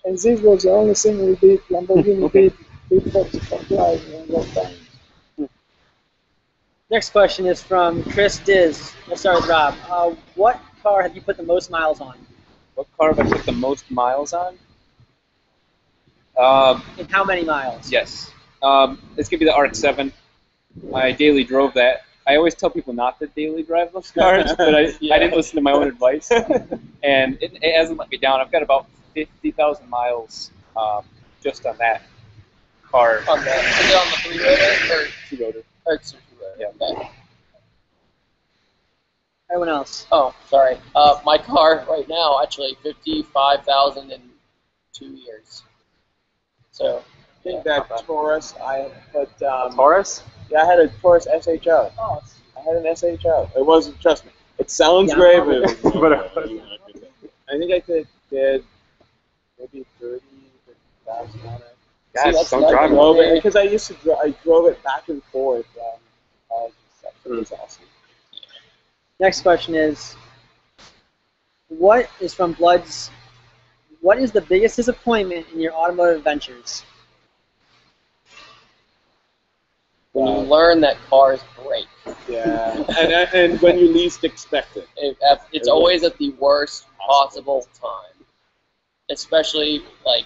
And this was the only thing we did, Lamborghini did for driving in those times. Next question is from Chris Diz. Let's start with Rob. What car have you put the most miles on? What car have I put the most miles on? And how many miles? Yes. It's going to be the RX-7. I daily drove that. I always tell people not to daily drive those cars, but I didn't listen to my own advice. And it hasn't let me down. I've got about 50,000 miles just on that car. On the, is it on the 3-rotor or Two-rotor. it's a 2-rotor? Yeah. Okay. Everyone else. Oh, sorry. My car right now, actually, 55,000 in 2 years. So. I think that Taurus, I put. Taurus? Yeah, I had a Taurus SHO. Oh, I had an SHO. It wasn't, trust me. It sounds Yeah. great, but it wasn't. I think I did maybe 30,000 on it. Guys, that's don't not drive good. it. Because I used to I drove it back and forth. It was awesome. next question is, what is from Blood's? What is the biggest disappointment in your automotive ventures? When you learn that cars break, Yeah, and when you least expect it. it's always at the worst possible time. Especially, like,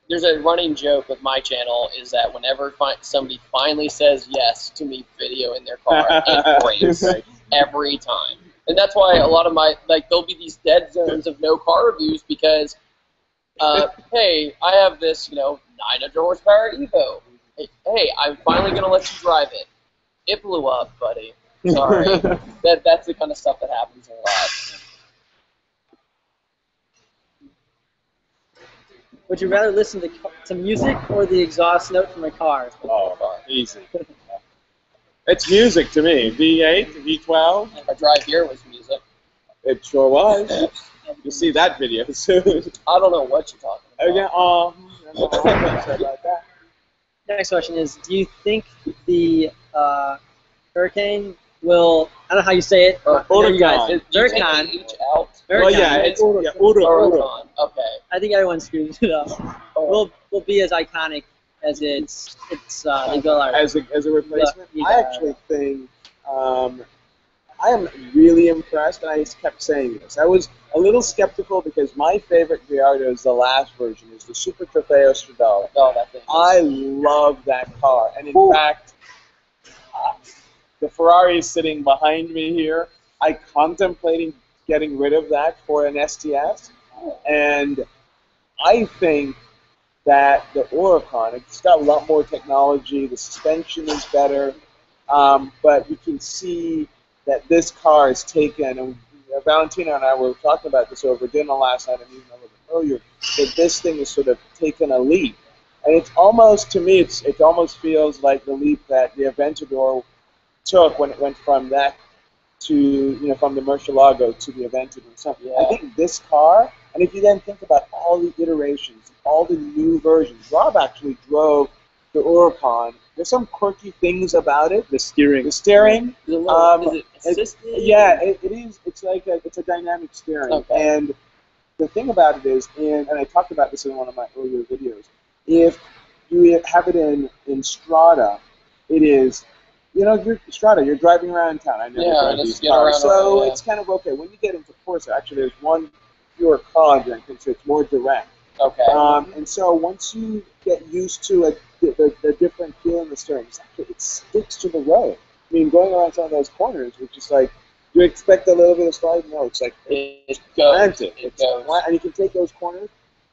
there's a running joke with my channel is that whenever somebody finally says yes to me videoing their car, it breaks every time. And that's why a lot of my, like, there'll be these dead zones of no car reviews because, hey, I have this, 900 horsepower Evo. Hey, I'm finally going to let you drive it. It blew up, buddy. Sorry. That's the kind of stuff that happens a lot. Would you rather listen to music or the exhaust note from a car? Oh, easy. It's music to me. V8, V12. If I drive here was music. It sure was. You'll see that video soon. I don't know what you're talking about. Again, I'm not sure about that. Next question is, do you think the Hurricane will, I don't know how you say it. I know you guys. Huracan. You take Huracan. the H out. Well, yeah, Huracan. it's Ura. Huracan. Okay. I think everyone screws it up. Will be as iconic as they built our. As a replacement, Yeah. I actually think I am really impressed, and I just kept saying this. I was a little skeptical because my favorite Gallardo is the last version, is the Super Trofeo Stradale. Oh, that thing. I love that car, and in fact, the Ferrari is sitting behind me here. I contemplating getting rid of that for an STS, and I think that the Huracan, it's got a lot more technology, the suspension is better, but you can see that this car is taken, and Valentino and I were talking about this over dinner last night and even a little bit earlier, that this thing has sort of taken a leap. And it's almost, to me, it almost feels like the leap that the Aventador took when it went from that to, from the Murcielago to the Aventador. Yeah. I think this car, and if you then think about all the iterations, all the new versions, Rob actually drove the Huracan. There's some quirky things about it. The steering. The steering. Is it assisted? It is. It's like it's a dynamic steering. Okay. And the thing about it is, and I talked about this in one of my earlier videos, if you have it in Strada, it is, Strada, you're driving around town. I never drive just these get cars. around So around, it's kind of okay. When you get into Corsa, actually, there's one fewer cog, I think, so it's more direct. Okay. And so once you get used to the different feel in the steering, it sticks to the road. I mean, going around some of those corners, which is like, you expect a little bit of slide? No, it's like, It goes. planted. It It's goes. and you can take those corners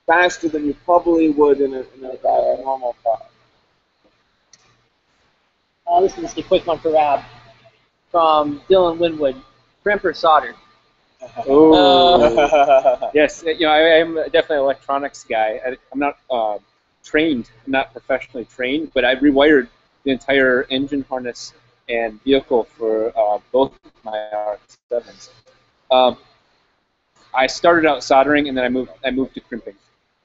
faster than you probably would in a normal car. This is just a quick one for Rob from Dylan Winwood. Crimper solder. Oh. Yes, I am definitely an electronics guy. I'm not trained, I'm not professionally trained, but I rewired the entire engine harness and vehicle for both of my RX-7s. I started out soldering, and then I moved to crimping.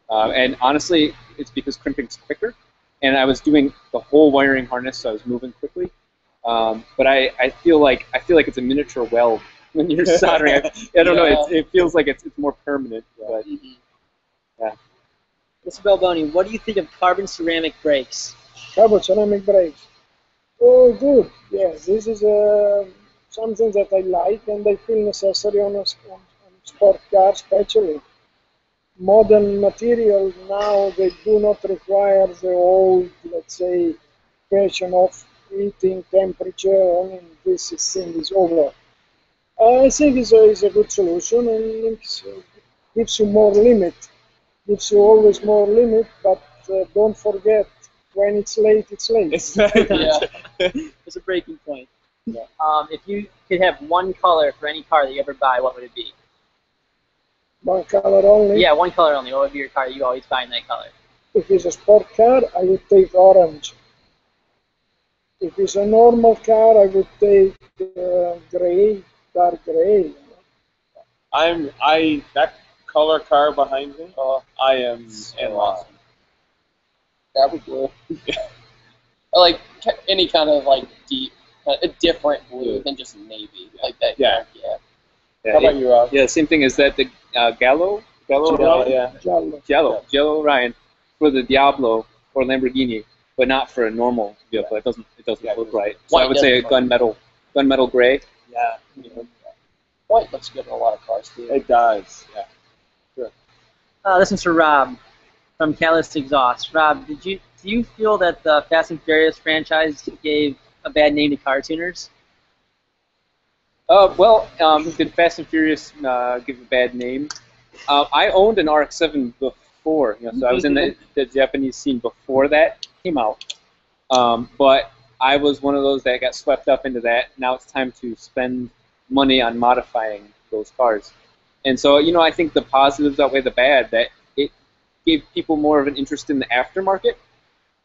And honestly, it's because crimping's quicker, and I was doing the whole wiring harness, so I was moving quickly. But I feel like it's a miniature weld when you're soldering. I don't know. It feels like it's more permanent. But yeah. Mr. Balboni, what do you think of carbon ceramic brakes? Carbon ceramic brakes. Oh, good. Yes, this is something that I like and I feel necessary on sport car especially. modern material now, they do not require the old, let's say, question of heating temperature. I mean, this thing is over. I think it's a good solution, and it gives you more limit. Gives you always more limit, but don't forget, when it's late, it's late. Yeah. There's a breaking point. If you could have one color for any car that you ever buy, what would it be? One color only. Yeah, one color only. What would be your car you always buy in that color? If it's a sport car, I would take orange. If it's a normal car, I would take gray, dark gray. That color car behind me. I am in love. That would blue. I like any kind of like deep, a different blue than just navy, like that. Yeah. Yeah, How about you, Rob? Yeah, same thing. Is that the Gallo, Yeah. Jello Ryan for the Diablo or Lamborghini, but not for a normal vehicle. It doesn't look right. So I would say a gunmetal gray. Yeah. White looks good in a lot of cars too. It does. Yeah. Sure. This is for Rob from Catalyst Exhaust. Rob, do you feel that the Fast and Furious franchise gave a bad name to car tuners? Did Fast and Furious give a bad name? I owned an RX-7 before, so I was in the Japanese scene before that came out. But I was one of those that got swept up into that. Now it's time to spend money on modifying those cars. And so, I think the positives outweigh the bad, that it gave people more of an interest in the aftermarket,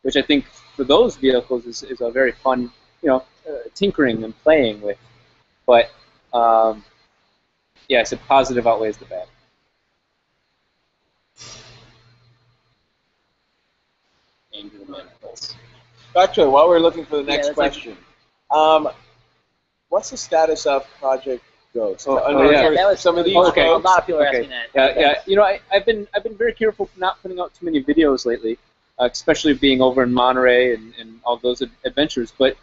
which I think for those vehicles is a very fun, tinkering and playing with. But, yeah, I said positive outweighs the bad. Actually, while we're looking for the next question, what's the status of Project Ghost? That was some of these. Okay. A lot of people are asking that. Yeah. I've been very careful not putting out too many videos lately, especially being over in Monterey and all those adventures. But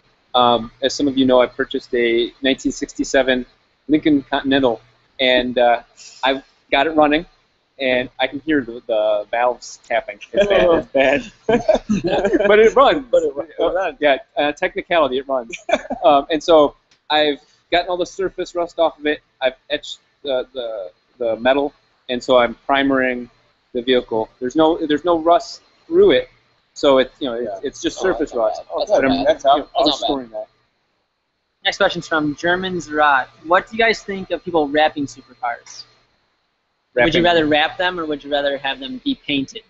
as some of you know, I purchased a 1967 Lincoln Continental, and I've got it running, and I can hear the valves tapping. It's bad. But it runs. Yeah, technicality, it runs. And so I've gotten all the surface rust off of it. I've etched the metal, and so I'm primering the vehicle. There's no rust through it, so it's just surface rust. But I'm storing that. Next question's from German Zerat. What do you guys think of people wrapping supercars? Would you rather wrap them, or would you rather have them be painted?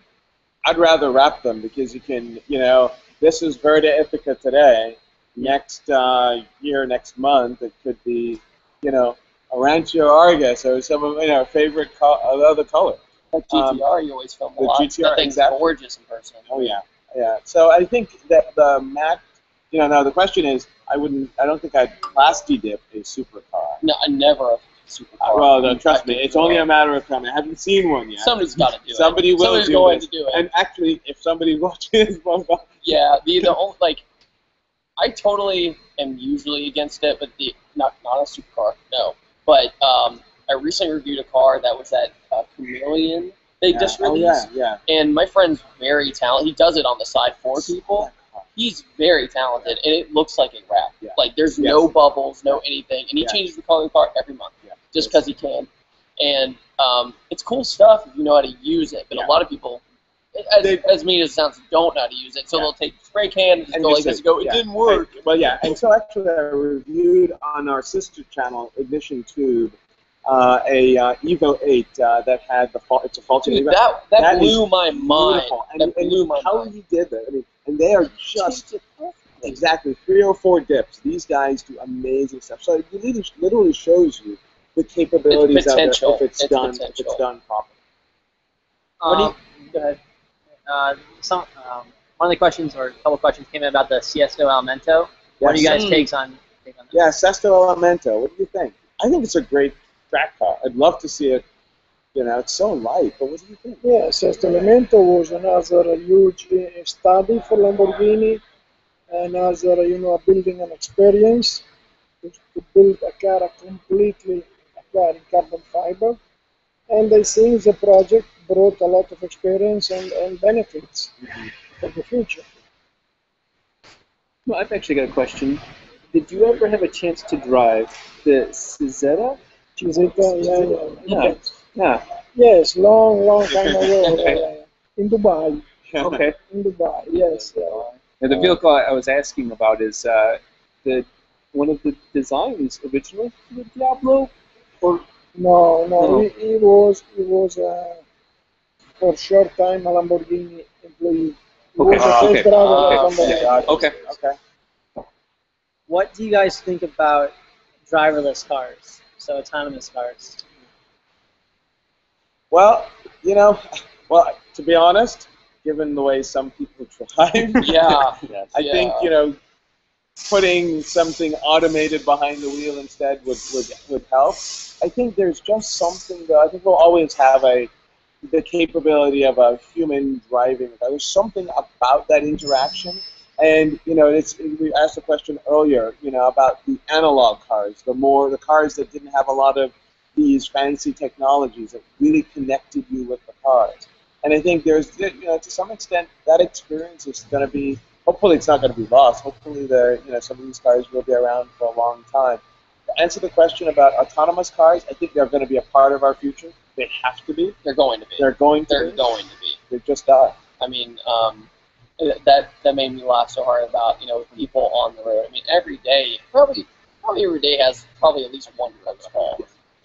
I'd rather wrap them, because you can, this is Verde Ithaca today. Next year, next month, it could be, a Rancho Argus or some of our favorite other color. Like GTR, you always film a lot. GTR, that thing's gorgeous in person. Oh yeah. So I think that the matte, now the question is, I don't think I'd plasti dip a supercar. No, I never a supercar. Well, no, trust me, it's only a matter of time. I haven't seen one yet. Somebody's got to do it. Somebody will Somebody's do going it. to do it. And actually, if somebody's watching this, yeah, the only, I totally am usually against it, but not a supercar, no. But I recently reviewed a car that was that Chameleon they just released. And my friend's very talented. He does it on the side for people. He's very talented, and it looks like a wrap. Like, there's no bubbles, no anything. And he changes the color of the car every month just because he can. And it's cool stuff if you know how to use it. But a lot of people, as mean as it sounds, don't know how to use it. So they'll take a spray can and go like this and go, it didn't work. And so actually I reviewed on our sister channel, Ignition Tube, a Evo 8 that had it's a faulty. Dude, that blew my mind. And how he did that. I mean, and they are just exactly 3 or 4 dips. These guys do amazing stuff. So it literally shows you the capabilities of it if it's done properly. Go ahead. One of the questions, or a couple questions, came in about the Sesto Elemento. What are you guys' takes on that? Yeah, Sesto Elemento. What do you think? I think it's a great track car. I'd love to see it. It's so light, but what do you think? Yeah, Sesto Elemento was another huge study for Lamborghini, another, building an experience to build a car completely in carbon fiber. And I think the project brought a lot of experience and benefits for the future. Well, I've actually got a question. Did you ever have a chance to drive the Cizeta? Yeah. Yeah. Yes, long time ago. Okay. In Dubai. Okay. In Dubai, yes. And the vehicle I was asking about is one of the designs originally for the Diablo, or No. He was for a short time a Lamborghini employee. He was a test driver of Lamborghini. Okay. What do you guys think about driverless cars, so autonomous cars? Well, to be honest, given the way some people drive, I think putting something automated behind the wheel instead would help. I think there's just something though. I think we'll always have the capability of a human driving. There's something about that interaction. And we asked the question earlier, about the analog cars, the cars that didn't have a lot of these fancy technologies that really connected you with the cars. And I think there's, to some extent, that experience is going to be. Hopefully, it's not going to be lost. Hopefully, some of these cars will be around for a long time. To answer the question about autonomous cars, I think they're going to be a part of our future. They have to be. They're going to be. They're going to be. They just are. I mean, that made me laugh so hard about people on the road. I mean, every day, probably every day has probably at least one road call,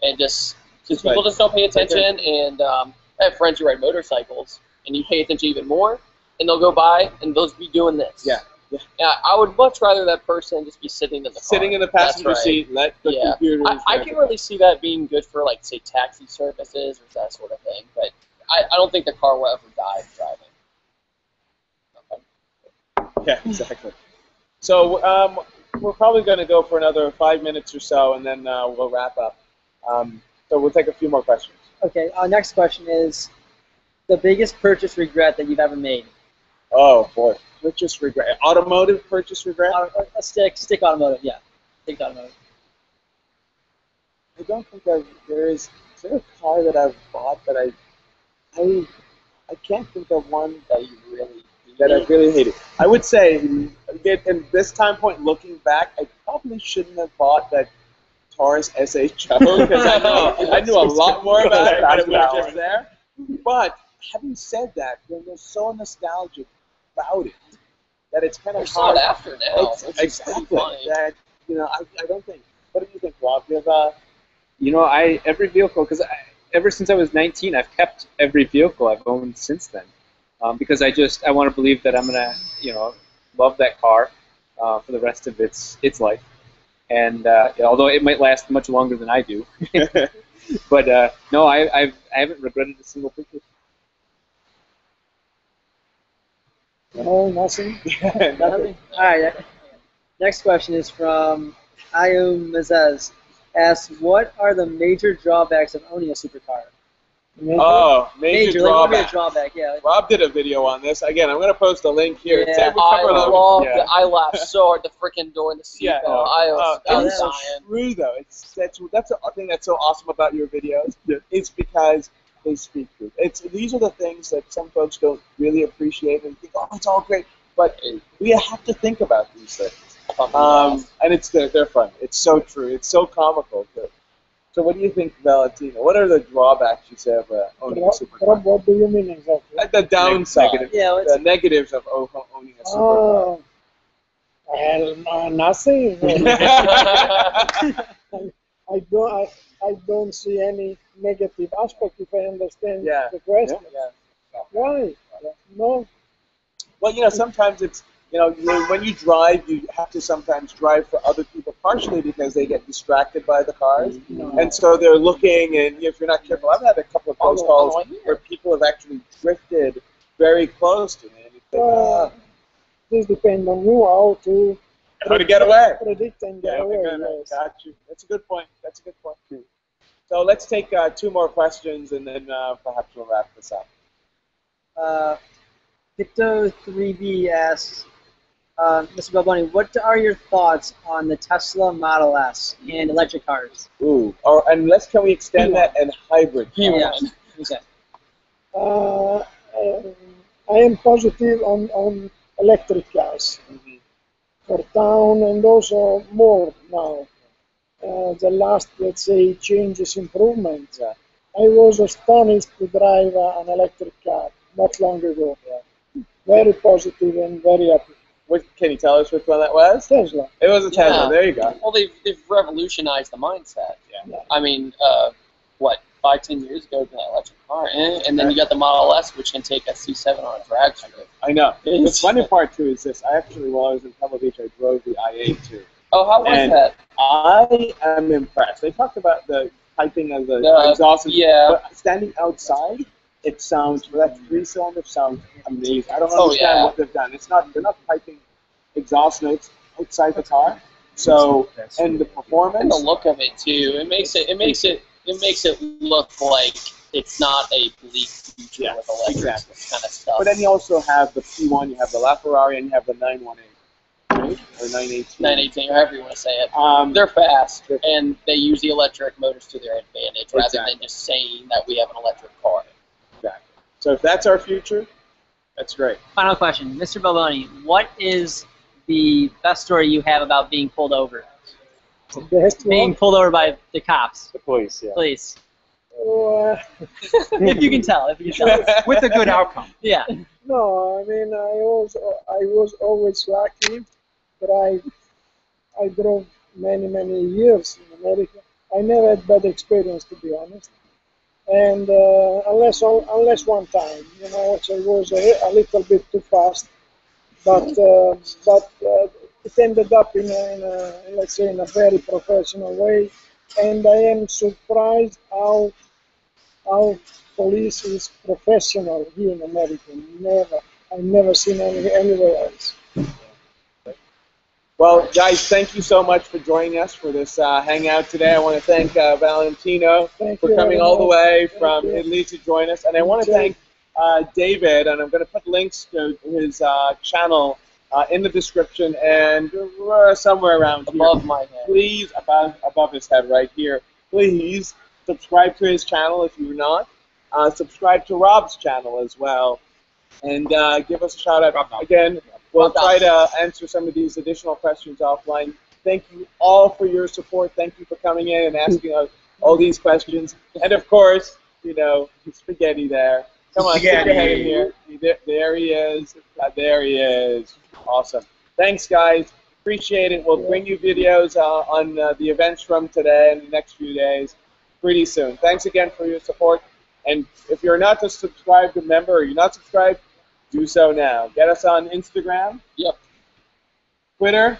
and just people just don't pay attention. And I have friends who ride motorcycles, and you pay attention even more, and they'll go by and they'll be doing this. Yeah. I would much rather that person just be sitting in the car. Sitting in the passenger seat, let the computers. I can really see that being good for, like, say, taxi services or that sort of thing. But I don't think the car will ever die driving. Yeah, exactly. So we're probably going to go for another 5 minutes or so, and then we'll wrap up. So we'll take a few more questions. Okay. Our next question is the biggest purchase regret that you've ever made. Oh boy, purchase regret. Automotive purchase regret. A stick automotive. Yeah, stick automotive. I don't think is there a car that I've bought that I can't think of one that I really hated. I would say, in this time point, looking back, I probably shouldn't have bought that Taurus SHO because I knew a lot more about it when it was just there. But having said that, they're so nostalgic about it that it's kind of hard. Sought after now. Exactly. That I don't think. What do you think, Rob? Do you have every vehicle, because ever since I was 19, I've kept every vehicle I've owned since then, because I want to believe that I'm gonna love that car for the rest of its life, and although it might last much longer than I do, but no, I haven't regretted a single purchase. No, nothing. Nothing. All right. Next question is from Ayum Mazez. Asks, what are the major drawbacks of owning a supercar? Major drawback. Yeah. Rob did a video on this. Again, I'm going to post a link here. Yeah. I laughed so hard. The freaking door in the seat. Yeah. It's true though. That's the thing that's so awesome about your videos. It's because they speak truth. These are the things that some folks don't really appreciate and think, oh, it's all great, but we have to think about these things. And they're fun. It's so true. It's so comical too. So what do you think, Valentino? What are the drawbacks you say of owning a supercar? What do you mean exactly? The downside, the negatives of owning a supercar. Nothing. I don't see any negative aspect if I understand the question. Why? No. Well, sometimes it's, when you drive, you have to sometimes drive for other people, partially because they get distracted by the cars. And so they're looking, and if you're not careful, I've had a couple of close calls where people have actually drifted very close to me. And you think, this depends on you how to get away. Predict and get away. Got you. That's a good point. Too. So let's take 2 more questions, and then perhaps we'll wrap this up. Victo3B asks, Mr. Balboni, what are your thoughts on the Tesla Model S and electric cars? Ooh, can we extend that and hybrid cars? Yeah. Okay. I am positive on electric cars for town and also more now. The last, let's say, changes, improvements. I was astonished to drive an electric car not long ago. Very positive and very happy. What, can you tell us which one that was? Tesla. It was a Tesla. Yeah. There you go. Well, they've revolutionized the mindset. Yeah. I mean, what, 5-10 years ago, the electric car, and then you got the Model S, which can take a C7 on a drag strip. I know. The funny part too is this. I actually, while I was in Pebble Beach, I drove the i8 Oh, how was And that? I am impressed. They talked about the piping of the exhaust, yeah. but standing outside, it sounds, for that 3-cylinder, sounds amazing. I don't Oh, understand yeah. what they've done. It's not, they're not piping exhaust notes outside the car. So, and the performance, And the look of it too. It makes it look like it's not a bleak future with electric kind of stuff. But then you also have the P1, you have the LaFerrari, and you have the 918, right? Or 918. 918, or however you want to say it. They're fast, and they use the electric motors to their advantage rather than just saying that we have an electric car. Exactly. So if that's our future, that's great. Final question. Mr. Balboni, what is the best story you have about being pulled over? The best Being one? pulled over by the cops. The police, yeah. Please. If you can tell. If you can tell. With a good outcome. Yeah. No, I mean I was always lucky, but I drove many years in America. I never had bad experience, to be honest. And unless one time, which I was a little bit too fast, but it ended up in let's say in a very professional way. And I am surprised how police is professional here in America. I've never seen anywhere else. Well, guys, thank you so much for joining us for this hangout today. I want to thank Valentino for coming all the way from Italy to join us. And I want to thank David, and I'm going to put links to his channel in the description and somewhere around above my head. Please, above his head right here, please subscribe to his channel if you're not. Subscribe to Rob's channel as well. And give us a shout out. Again, we'll try to answer some of these additional questions offline. Thank you all for your support. Thank you for coming in and asking us all these questions. And of course, Spaghetti there. Come on, stick your head in here. There he is. There he is. Awesome. Thanks, guys. Appreciate it. We'll bring you videos on the events from today and the next few days pretty soon. Thanks again for your support. And if you're not a subscribed member or you're not subscribed, do so now. Get us on Instagram. Yep. Twitter.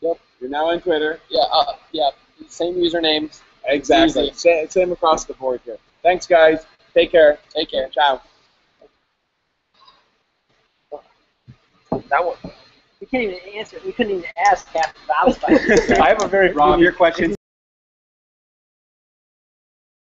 Yep. You're now on Twitter. Yeah. Yeah. Same usernames. Exactly. Same across the board here. Thanks, guys. Take care. Take care. Ciao. That one. We can't even answer. We couldn't even ask half the questions. I have a very Rob, your question.